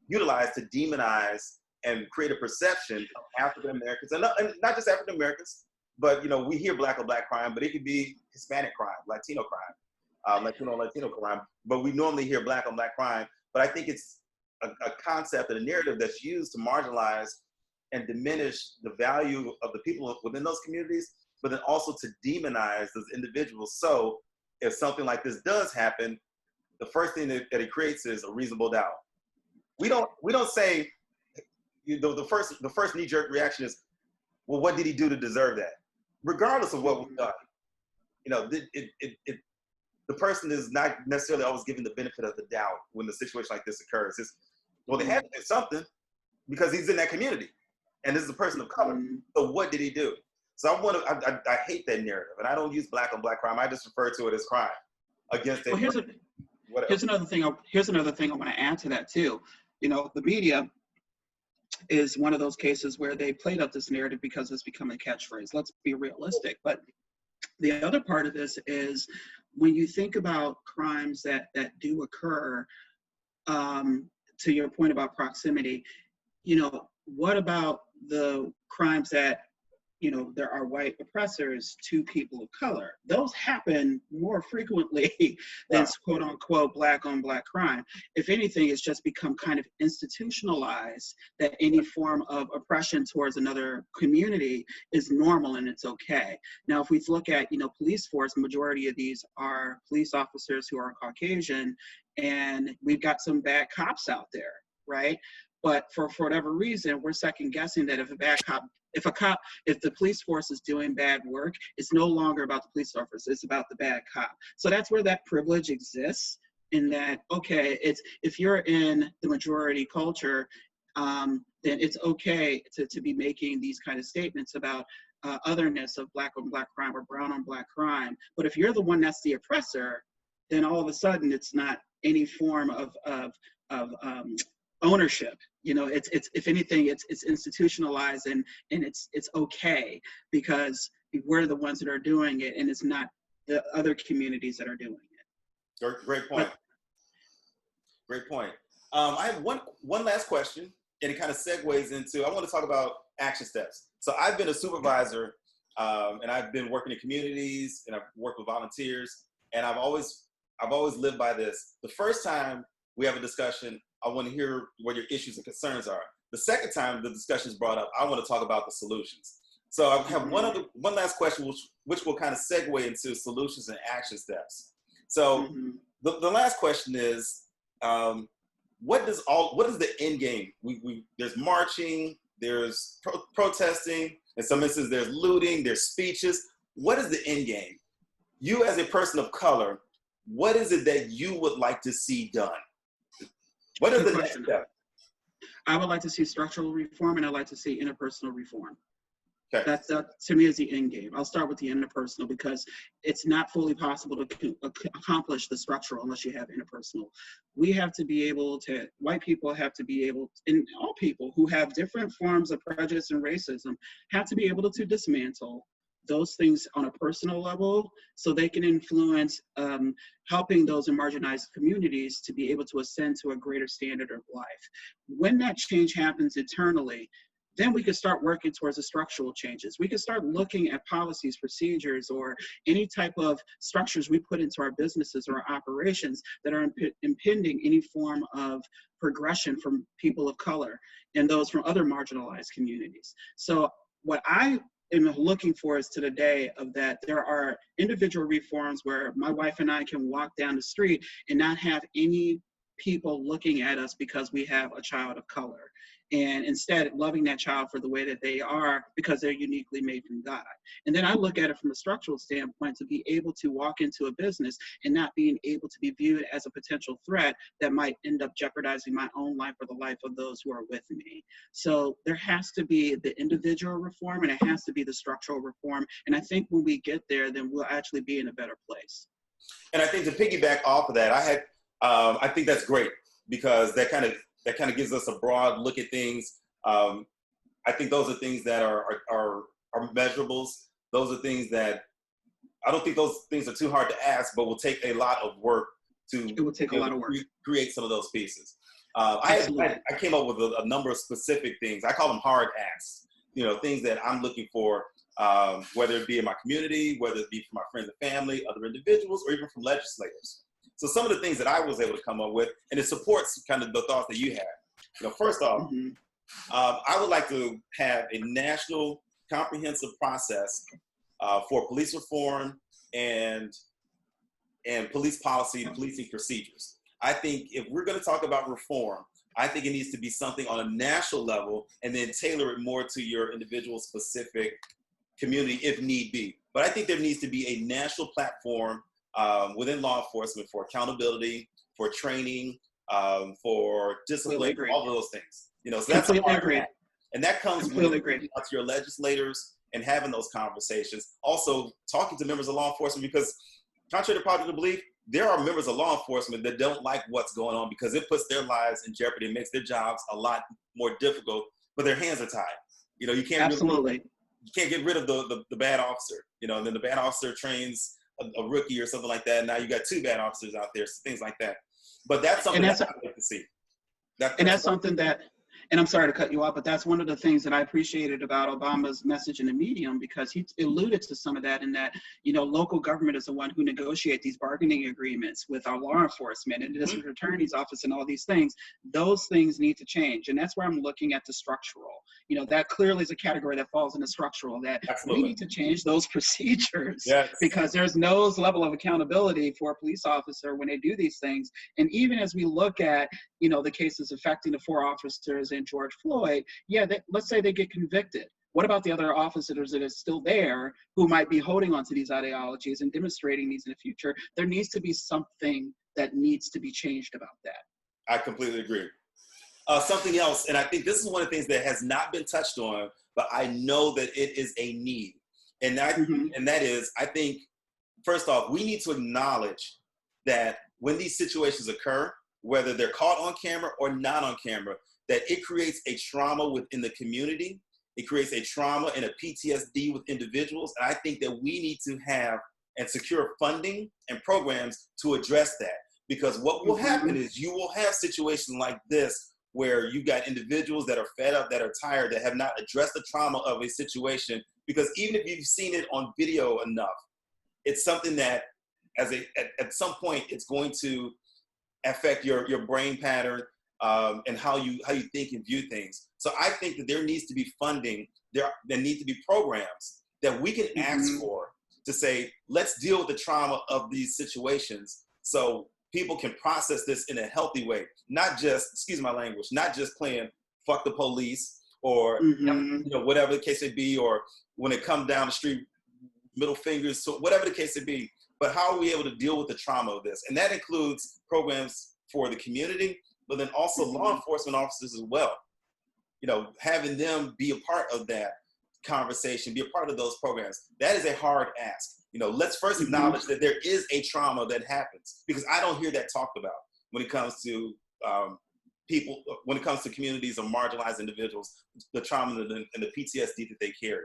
utilize to demonize and create a perception of African Americans, and not just African Americans, but we hear Black on Black crime, but it could be Hispanic crime, Latino crime, Latino crime. But we normally hear Black on Black crime. But I think it's a concept and a narrative that's used to marginalize and diminish the value of the people within those communities, but then also to demonize those individuals. So if something like this does happen, the first thing that it creates is a reasonable doubt. We don't say, the first knee-jerk reaction is, well, what did he do to deserve that? Regardless of what we've done, the person is not necessarily always given the benefit of the doubt when the situation like this occurs. Well, they had to do something because he's in that community, and this is a person of color. So what did he do? So I hate that narrative, and I don't use Black on Black crime. I just refer to it as crime against it. Well, here's another thing I want to add to that too. The media is one of those cases where they played up this narrative because it's become a catchphrase. Let's be realistic. But the other part of this is when you think about crimes that do occur, to your point about proximity, what about the crimes that there are white oppressors to people of color. Those happen more frequently than quote unquote black on black crime. If anything, it's just become kind of institutionalized that any form of oppression towards another community is normal and it's okay. Now, if we look at, police force, majority of these are police officers who are Caucasian, and we've got some bad cops out there, right? But for whatever reason, we're second guessing that if the police force is doing bad work, it's no longer about the police officer, it's about the bad cop. So that's where that privilege exists, in that, okay, if you're in the majority culture, then it's okay to be making these kind of statements about otherness of black on black crime or brown on black crime. But if you're the one that's the oppressor, then all of a sudden it's not any form of ownership. It's if anything, it's institutionalized, and it's okay because we're the ones that are doing it, and it's not the other communities that are doing it. Great point. Great point. I have one last question, and it kind of segues into, I want to talk about action steps. So I've been a supervisor, and I've been working in communities, and I've worked with volunteers, and I've always lived by this. The first time we have a discussion, I want to hear what your issues and concerns are. The second time the discussion is brought up, I want to talk about the solutions. So I have one last question, which will kind of segue into solutions and action steps. So the last question is, what is the end game? There's marching, there's protesting, in some instances there's looting, there's speeches. What is the end game? You as a person of color, what is it that you would like to see done? What is the next step? I would like to see structural reform, and I'd like to see interpersonal reform. Okay. That to me is the end game. I'll start with the interpersonal because it's not fully possible to accomplish the structural unless you have interpersonal. We have to be able to, white people have to be able, and all people who have different forms of prejudice and racism have to be able to dismantle those things on a personal level so they can influence helping those in marginalized communities to be able to ascend to a greater standard of life. When that change happens internally, then we can start working towards the structural changes. We can start looking at policies, procedures, or any type of structures we put into our businesses or our operations that are impeding any form of progression from people of color and those from other marginalized communities. So what I am looking for is to the day of that there are individual reforms where my wife and I can walk down the street and not have any people looking at us because we have a child of color, and instead loving that child for the way that they are because they're uniquely made from God. And then I look at it from a structural standpoint to be able to walk into a business and not being able to be viewed as a potential threat that might end up jeopardizing my own life or the life of those who are with me. So there has to be the individual reform, and it has to be the structural reform. And I think when we get there, then we'll actually be in a better place. And I think to piggyback off of that, I think that's great because that kind of gives us a broad look at things. I think those are things that are measurables. Those are things that I don't think those things are too hard to ask, but will take a lot of work to. It will take a lot of work. Create some of those pieces. I came up with a number of specific things. I call them hard asks. Things that I'm looking for, whether it be in my community, whether it be from my friends and family, other individuals, or even from legislators. So some of the things that I was able to come up with, and it supports kind of the thoughts that you had. First off, I would like to have a national comprehensive process for police reform and police policy and policing procedures. I think if we're going to talk about reform, I think it needs to be something on a national level and then tailor it more to your individual specific community if need be. But I think there needs to be a national platform within law enforcement for accountability, for training, for discipline, all of those things. So that's a part of it. And that comes with your legislators and having those conversations. Also talking to members of law enforcement, because contrary to popular belief, there are members of law enforcement that don't like what's going on because it puts their lives in jeopardy and makes their jobs a lot more difficult, but their hands are tied. You can't you can't get rid of the bad officer, and then the bad officer trains a rookie or something like that. And now you got two bad officers out there, things like that. But that's something that I'd like to see. That's something that And I'm sorry to cut you off, but that's one of the things that I appreciated about Obama's message in the Medium, because he alluded to some of that, in that, local government is the one who negotiate these bargaining agreements with our law enforcement and the district attorney's office and all these things. Those things need to change. And that's where I'm looking at the structural. That clearly is a category that falls in the structural, that Absolutely. we need to change those procedures. Yes. Because there's no level of accountability for a police officer when they do these things. And even as we look at, the cases affecting the 4 officers in George Floyd, let's say they get convicted. What about the other officers that are still there who might be holding on to these ideologies and demonstrating these in the future? There needs to be something that needs to be changed about that. I completely agree. Something else, and I think this is one of the things that has not been touched on, but I know that it is a need. And that is, I think, first off, we need to acknowledge that when these situations occur, whether they're caught on camera or not on camera, that it creates a trauma within the community. It creates a trauma and a PTSD with individuals. And I think that we need to have and secure funding and programs to address that. Because what will happen is you will have situations like this where you got individuals that are fed up, that are tired, that have not addressed the trauma of a situation. Because even if you've seen it on video enough, it's something that at some point it's going to affect your brain pattern and how you think and view things. So I think that there needs to be funding, there need to be programs that we can ask for to say, let's deal with the trauma of these situations so people can process this in a healthy way. Not just, excuse my language, not just playing fuck the police or whatever the case may be, or when it comes down the street, middle fingers, so whatever the case may be. But how are we able to deal with the trauma of this? And that includes programs for the community, but then also law enforcement officers as well. Having them be a part of that conversation, be a part of those programs. That is a hard ask. Let's first acknowledge that there is a trauma that happens, because I don't hear that talked about when it comes to people, when it comes to communities of marginalized individuals, the trauma and the PTSD that they carry.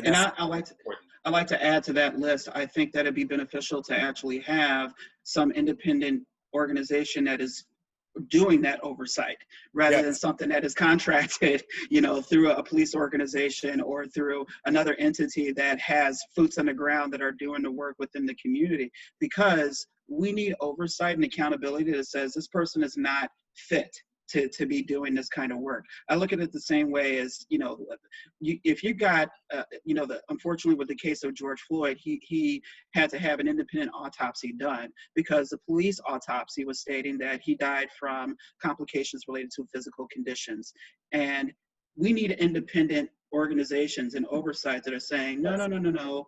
And I like to add to that list. I think that it'd be beneficial to actually have some independent organization that is doing that oversight, rather than something that is contracted, through a police organization or through another entity that has boots on the ground that are doing the work within the community. Because we need oversight and accountability that says this person is not fit to be doing this kind of work. I look at it the same way as, if you got, unfortunately with the case of George Floyd, he had to have an independent autopsy done because the police autopsy was stating that he died from complications related to physical conditions. And we need independent organizations and oversight that are saying, no,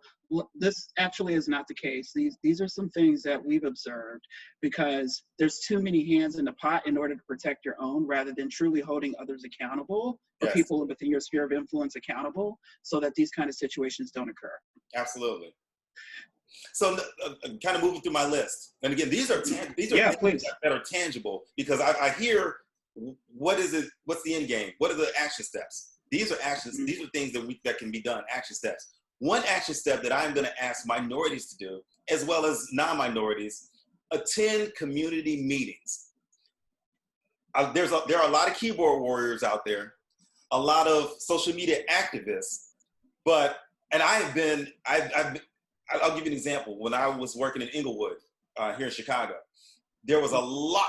this actually is not the case. These are some things that we've observed, because there's too many hands in the pot in order to protect your own, rather than truly holding others accountable, or people within your sphere of influence accountable, so that these kind of situations don't occur. Absolutely. So kind of moving through my list. And again, these are things that are tangible, because I hear, what is it? What's the end game? What are the action steps? These are actions. These are things that can be done, action steps. One action step that I'm going to ask minorities to do, as well as non-minorities, attend community meetings. There are a lot of keyboard warriors out there, a lot of social media activists, and I'll give you an example. When I was working in Inglewood, here in Chicago, there was a lot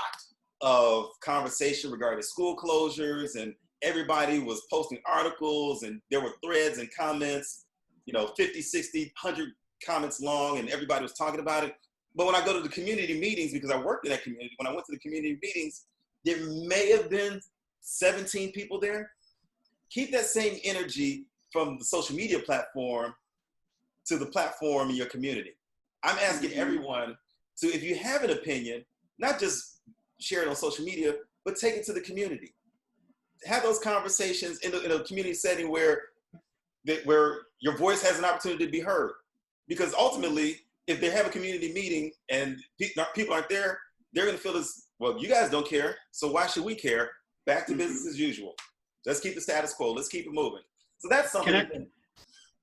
of conversation regarding school closures, and everybody was posting articles, and there were threads and comments, 50, 60, 100 comments long, and everybody was talking about it. But when I go to the community meetings, because I worked in that community, when I went to the community meetings, there may have been 17 people there. Keep that same energy from the social media platform to the platform in your community. I'm asking everyone to, if you have an opinion, not just share it on social media, but take it to the community. Have those conversations in a community setting where your voice has an opportunity to be heard. Because ultimately, if they have a community meeting and people aren't there, they're going to feel this, well, you guys don't care, so why should we care? Back to business as usual. Let's keep the status quo. Let's keep it moving. So that's something.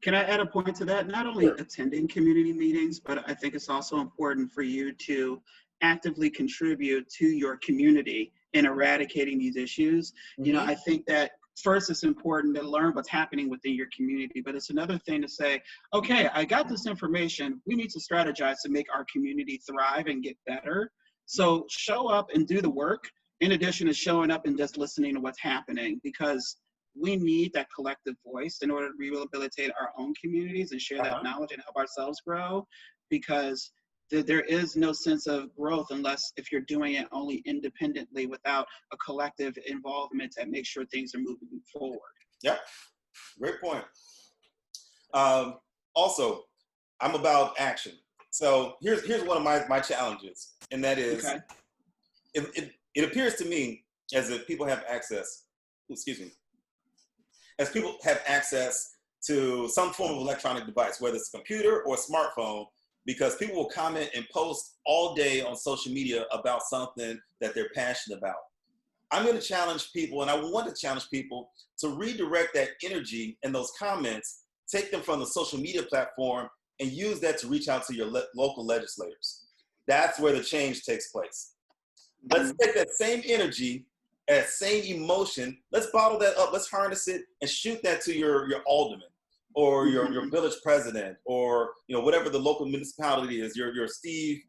Can I add a point to that? Not only attending community meetings, but I think it's also important for you to actively contribute to your community in eradicating these issues. You know, I think that first it's important to learn what's happening within your community, but it's another thing to say, okay, I got this information. We need to strategize to make our community thrive and get better. So show up and do the work in addition to showing up and just listening to what's happening, because we need that collective voice in order to rehabilitate our own communities and share that knowledge and help ourselves grow, because there is no sense of growth unless if you're doing it only independently without a collective involvement that makes sure things are moving forward. Yep, great point. Also, I'm about action. So here's one of my challenges, and that is, it appears to me as if people have access, as people have access to some form of electronic device, whether it's a computer or a smartphone, because people will comment and post all day on social media about something that they're passionate about. I'm going to challenge people, and I want to challenge people to redirect that energy and those comments, take them from the social media platform, and use that to reach out to your local legislators. That's where the change takes place. Let's take that same energy, that same emotion, let's bottle that up, let's harness it, and shoot that to your alderman, or your village president, or whatever the local municipality is, your city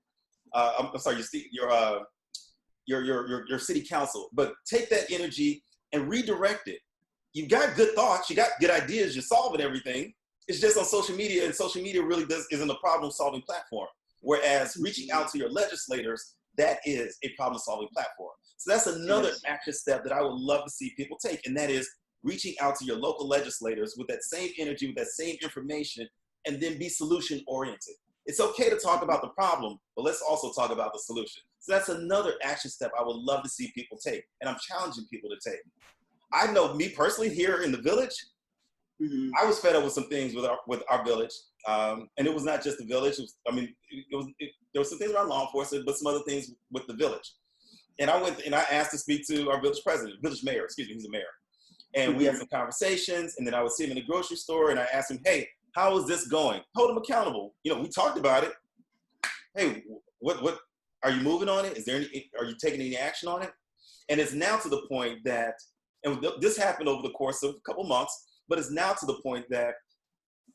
council. But take that energy and redirect it. You've got good thoughts, you got good ideas, you're solving everything. It's just on social media, and social media really isn't a problem-solving platform. Whereas reaching out to your legislators, that is a problem-solving platform. So that's another action step that I would love to see people take, and that is reaching out to your local legislators with that same energy, with that same information, and then be solution-oriented. It's okay to talk about the problem, but let's also talk about the solution. So that's another action step I would love to see people take, and I'm challenging people to take. I know me personally here in the village, I was fed up with some things with our village, and it was not just the village. There were some things around law enforcement, but some other things with the village. And I went and I asked to speak to our village mayor, he's a mayor. And we had some conversations, and then I would see him in the grocery store, and I asked him, hey, how is this going? Hold him accountable. We talked about it. Hey, what are you moving on it? Are you taking any action on it? And it's now to the point that, and this happened over the course of a couple months, but it's now to the point that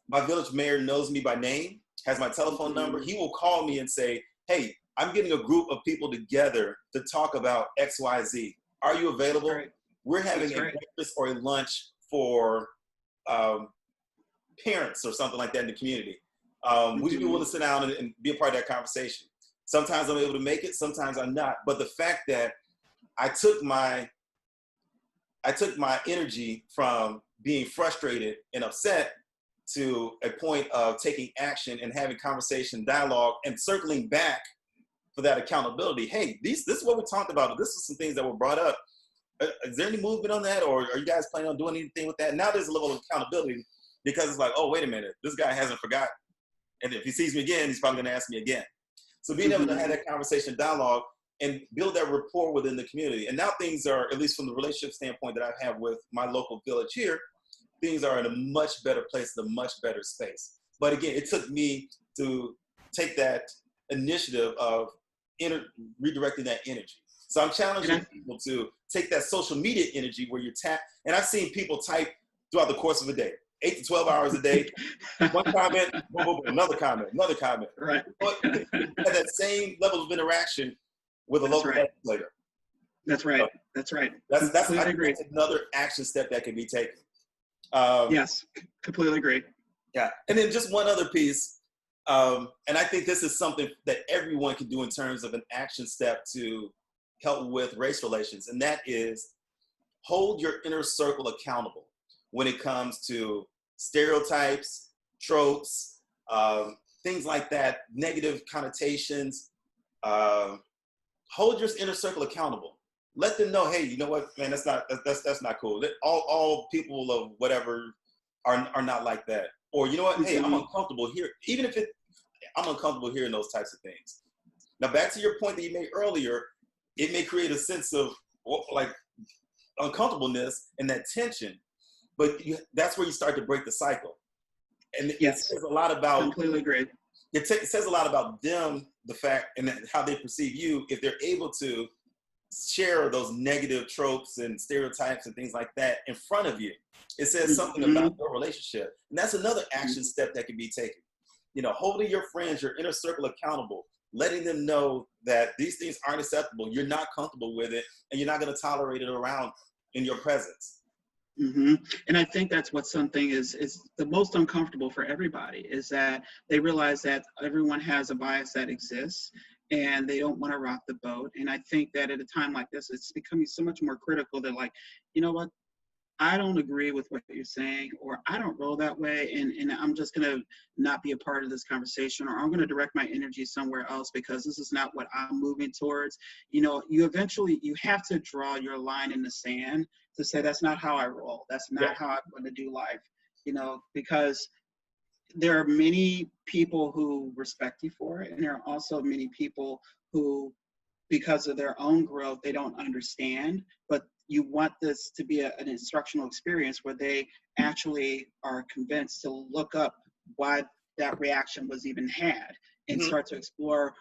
my village mayor knows me by name, has my telephone number. He will call me and say, hey, I'm getting a group of people together to talk about XYZ. Are you available? We're having a breakfast or a lunch for parents or something like that in the community. Would you be willing to sit down and be a part of that conversation? Sometimes I'm able to make it, sometimes I'm not. But the fact that I took my energy from being frustrated and upset to a point of taking action and having conversation, dialogue, and circling back for that accountability. Hey, this is what we talked about. This is some things that were brought up. Is there any movement on that, or are you guys planning on doing anything with that? Now there's a level of accountability, because it's like, oh, wait a minute, this guy hasn't forgotten. And if he sees me again, he's probably gonna ask me again. So being able to have that conversation, dialogue, and build that rapport within the community. And now things are, at least from the relationship standpoint that I have with my local village here, things are in a much better place, a much better space. But again, it took me to take that initiative of redirecting that energy. So I'm challenging people to take that social media energy where you tap, and I've seen people type throughout the course of a day, 8 to 12 hours a day, one comment, boom, boom, boom, another comment. Right. But you have that same level of interaction with a local legislator. That's right. That's right. That's another action step that can be taken. Yes, completely agree. Yeah, and then just one other piece, and I think this is something that everyone can do in terms of an action step to help with race relations, and that is hold your inner circle accountable when it comes to stereotypes, tropes, things like that, negative connotations. Hold your inner circle accountable. Let them know, hey, you know what, man, that's not cool. All people of whatever are not like that. Or you know what, hey, I'm uncomfortable here. I'm uncomfortable hearing those types of things. Now back to your point that you made earlier, it may create a sense of like uncomfortableness and that tension, but that's where you start to break the cycle. And it says a lot about, completely agree. It says a lot about them, the fact and how they perceive you, if they're able to share those negative tropes and stereotypes and things like that in front of you. It says something Mm-hmm. about your relationship. And that's another action step that can be taken. You know, holding your friends, your inner circle accountable, letting them know that these things aren't acceptable, you're not comfortable with it, and you're not going to tolerate it around in your presence. Mm-hmm. And I think that's what something is the most uncomfortable for everybody, is that they realize that everyone has a bias that exists and they don't want to rock the boat. And I think that at a time like this, it's becoming so much more critical. They're like, you know what? I don't agree with what you're saying, or I don't roll that way, and I'm just going to not be a part of this conversation, or I'm going to direct my energy somewhere else because this is not what I'm moving towards. You know, you have to draw your line in the sand to say, that's not how I roll. That's not how I'm going to do life, you know, because there are many people who respect you for it, and there are also many people who, because of their own growth, they don't understand, but you want this to be an instructional experience where they actually are convinced to look up why that reaction was even had and start to explore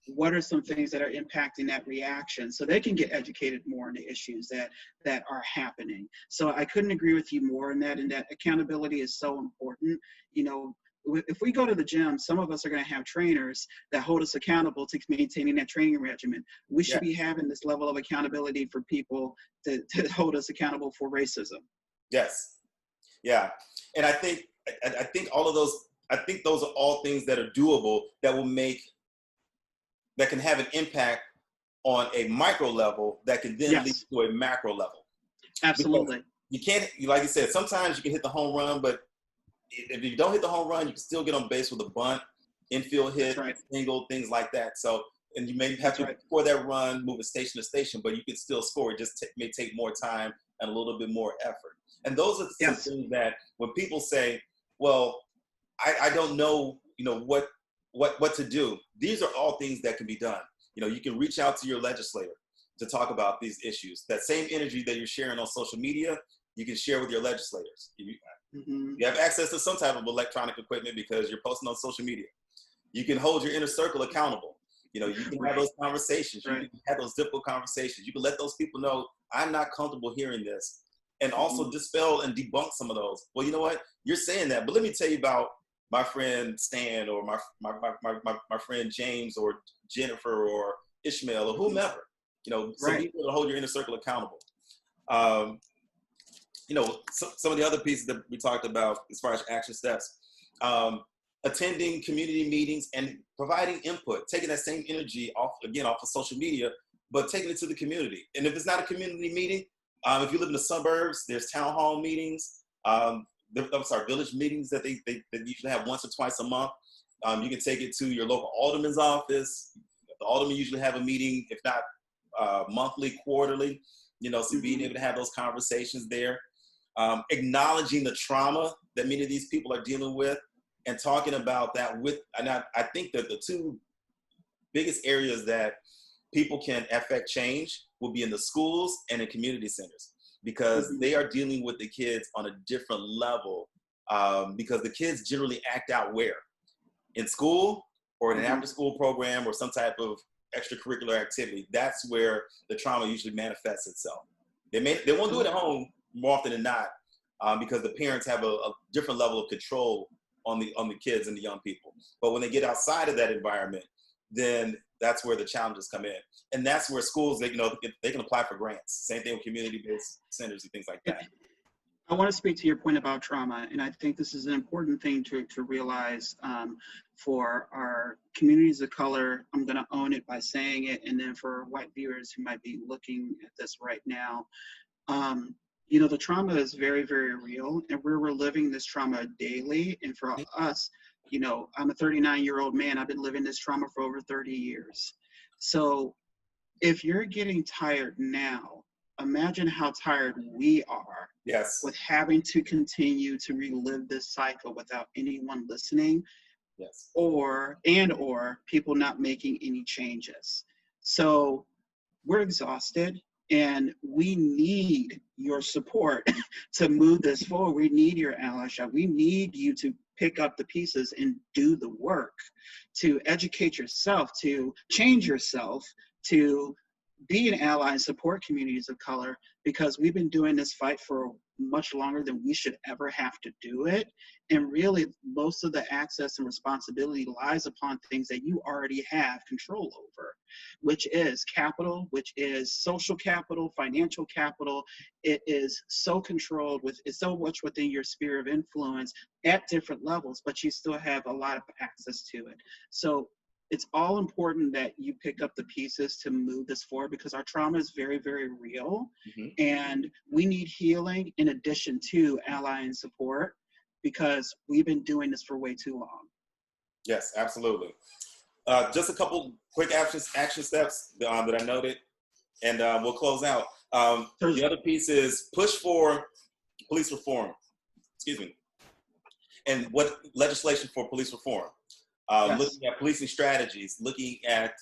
what are some things that are impacting that reaction so they can get educated more on the issues that are happening. So I couldn't agree with you more in that, and that accountability is so important. You know, if we go to the gym, some of us are going to have trainers that hold us accountable to maintaining that training regimen. We should be having this level of accountability for people to hold us accountable for racism. Yes. Yeah. And I think all of those, I think those are all things that are doable that can have an impact on a micro level that can then lead to a macro level. Absolutely. Because you can't, like you said, sometimes you can hit the home run, but if you don't hit the home run, you can still get on base with a bunt, infield hit, single, things like that. So, and you may have to score that run, move it station to station, but you can still score. It just may take more time and a little bit more effort. And those are some things that when people say, well, I don't know, you know, what to do. These are all things that can be done. You know, you can reach out to your legislator to talk about these issues. That same energy that you're sharing on social media, you can share with your legislators. You have access to some type of electronic equipment because you're posting on social media. You can hold your inner circle accountable. You know, you can have those conversations. You can have those difficult conversations. You can let those people know, I'm not comfortable hearing this. And also dispel and debunk some of those. Well, you know what? You're saying that, but let me tell you about my friend Stan or my friend James or Jennifer or Ishmael or whomever. You know, so you can hold your inner circle accountable. You know, some of the other pieces that we talked about as far as action steps, attending community meetings and providing input, taking that same energy off of social media, but taking it to the community. And if it's not a community meeting, if you live in the suburbs, there's town hall meetings, village meetings that they usually have once or twice a month. You can take it to your local alderman's office. The alderman usually have a meeting, if not monthly, quarterly, you know, so being able to have those conversations there. Acknowledging the trauma that many of these people are dealing with and talking about that and I think that the two biggest areas that people can affect change will be in the schools and in community centers, because they are dealing with the kids on a different level, because the kids generally act out where? In school or in an after school program or some type of extracurricular activity. That's where the trauma usually manifests itself. They won't do it at home more often than not, because the parents have a different level of control on the kids and the young people. But when they get outside of that environment, then that's where the challenges come in. And that's where schools, they can apply for grants. Same thing with community-based centers and things like that. I want to speak to your point about trauma, and I think this is an important thing to realize for our communities of color. I'm going to own it by saying it, and then for white viewers who might be looking at this right now, you know, the trauma is very, very real, and we're reliving this trauma daily. And for us, you know, I'm a 39-year-old man. I've been living this trauma for over 30 years. So if you're getting tired now, imagine how tired we are with having to continue to relive this cycle without anyone listening, or people not making any changes. So we're exhausted, and we need your support to move this forward. We need your allyship. We need you to pick up the pieces and do the work, to educate yourself, to change yourself, to be an ally and support communities of color, because we've been doing this fight for much longer than we should ever have to do it. And really, most of the access and responsibility lies upon things that you already have control over, which is capital, which is social capital, financial capital. It is so controlled, it's so much within your sphere of influence at different levels, but you still have a lot of access to it. So it's all important that you pick up the pieces to move this forward, because our trauma is very, very real. And we need healing in addition to ally and support, because we've been doing this for way too long. Yes, absolutely. Just a couple quick action steps that I noted, and we'll close out. The other piece is push for police reform. Excuse me. And what legislation for police reform? Yes. Looking at policing strategies, looking at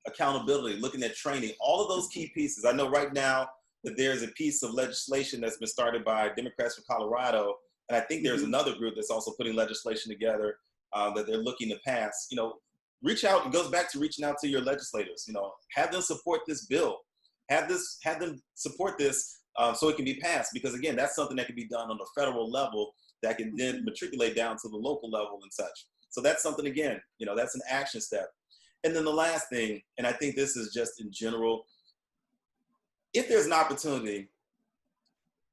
accountability, looking at training, all of those key pieces. I know right now that there's a piece of legislation that's been started by Democrats from Colorado, and I think there's another group that's also putting legislation together that they're looking to pass. You know, reach out. It goes back to reaching out to your legislators. You know, have them support this bill. Have them support this so it can be passed. Because again, that's something that can be done on the federal level that can then matriculate down to the local level and such. So that's something, again, you know, that's an action step. And then the last thing, and I think this is just in general, if there's an opportunity,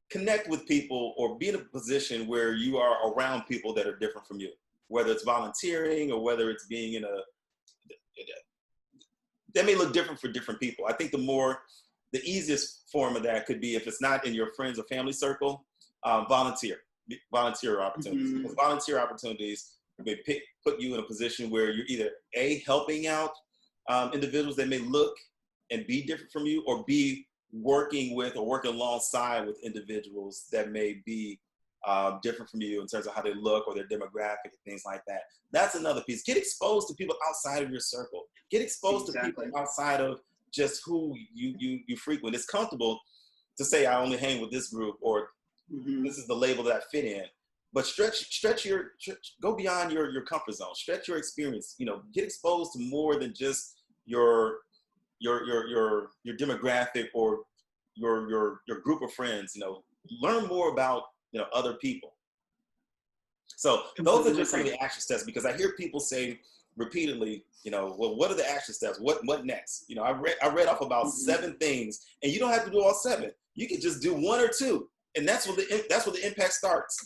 connect with people or be in a position where you are around people that are different from you, whether it's volunteering or whether it's being in that may look different for different people. I think the easiest form of that could be, if it's not in your friends or family circle, volunteer opportunities. Because volunteer opportunities may put you in a position where you're either A, helping out individuals that may look and be different from you, or B, working with or working alongside with individuals that may be different from you in terms of how they look or their demographic and things like that. That's another piece. Get exposed to people outside of your circle. Get exposed to people outside of just who you frequent. It's comfortable to say, I only hang with this group, or this is the label that I fit in. But go beyond your comfort zone. Stretch your experience. You know, get exposed to more than just your demographic or your group of friends. You know, learn more about other people. So those are just some of the action steps, because I hear people say repeatedly, well, what are the action steps? What next? I read off about 7 things, and you don't have to do all 7. You can just do 1 or 2, and that's where the impact starts.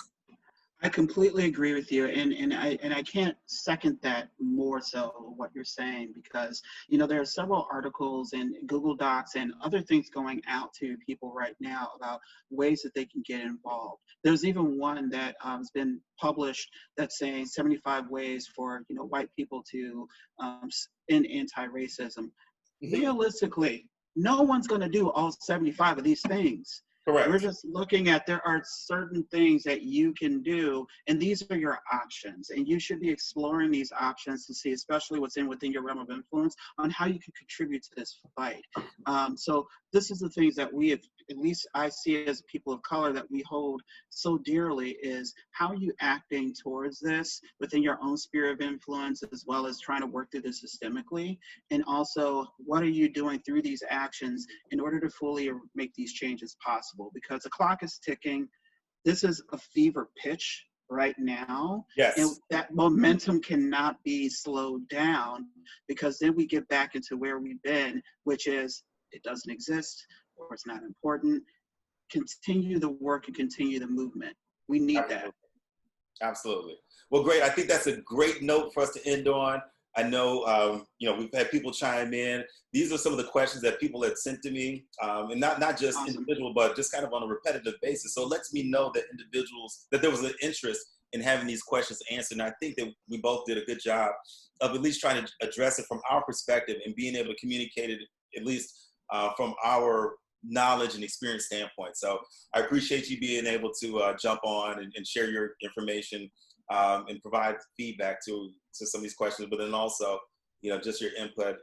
I completely agree with you, and I can't second that more so what you're saying, because there are several articles and Google Docs and other things going out to people right now about ways that they can get involved. There's even one that has been published that's saying 75 ways for white people to end anti-racism. Realistically, no one's going to do all 75 of these things. Correct. We're just looking at, there are certain things that you can do, and these are your options, and you should be exploring these options to see, especially what's within your realm of influence, on how you can contribute to this fight. So this is the things that we have, at least I see as people of color, that we hold so dearly, is how are you acting towards this within your own sphere of influence, as well as trying to work through this systemically, and also what are you doing through these actions in order to fully make these changes possible, because the clock is ticking. This is a fever pitch right now. Yes. And that momentum cannot be slowed down, because then we get back into where we've been, which is it doesn't exist or it's not important. Continue the work and continue the movement. We need that. Absolutely. Well, great. I think that's a great note for us to end on. I know, we've had people chime in. These are some of the questions that people had sent to me, and not just individual, but just kind of on a repetitive basis. So it lets me know that there was an interest in having these questions answered. And I think that we both did a good job of at least trying to address it from our perspective and being able to communicate it, at least from our knowledge and experience standpoint. So I appreciate you being able to jump on and share your information and provide feedback to some of these questions, but then also, just your input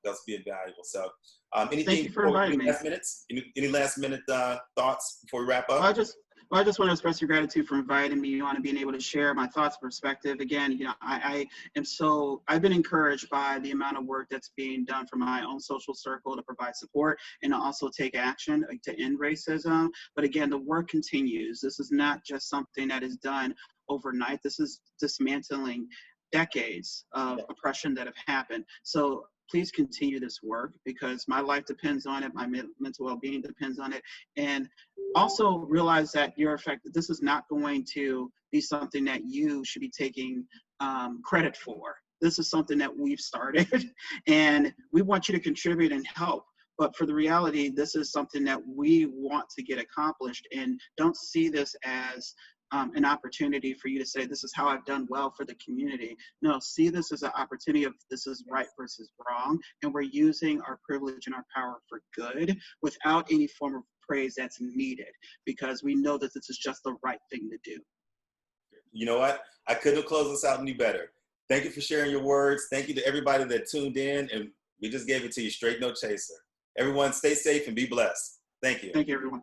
that's being valuable. So anything Thank you for inviting me. Last minutes? Any last minute thoughts before we wrap up? Well, I just want to express your gratitude for inviting me on and being able to share my thoughts and perspective. Again, I've been encouraged by the amount of work that's being done from my own social circle to provide support and to also take action to end racism. But again, the work continues. This is not just something that is done overnight. This is dismantling decades of oppression that have happened. So please continue this work because my life depends on it. My mental well-being depends on it. And also realize that this is not going to be something that you should be taking credit for. This is something that we've started and we want you to contribute and help. But for the reality, this is something that we want to get accomplished, and don't see this as an opportunity for you to say, this is how I've done well for the community. No, see this as an opportunity of this is right versus wrong, and we're using our privilege and our power for good without any form of praise that's needed, because we know that this is just the right thing to do. You know what? I couldn't have closed this out any better. Thank you for sharing your words. Thank you to everybody that tuned in, and we just gave it to you straight, no chaser. Everyone stay safe and be blessed. Thank you. Thank you, everyone.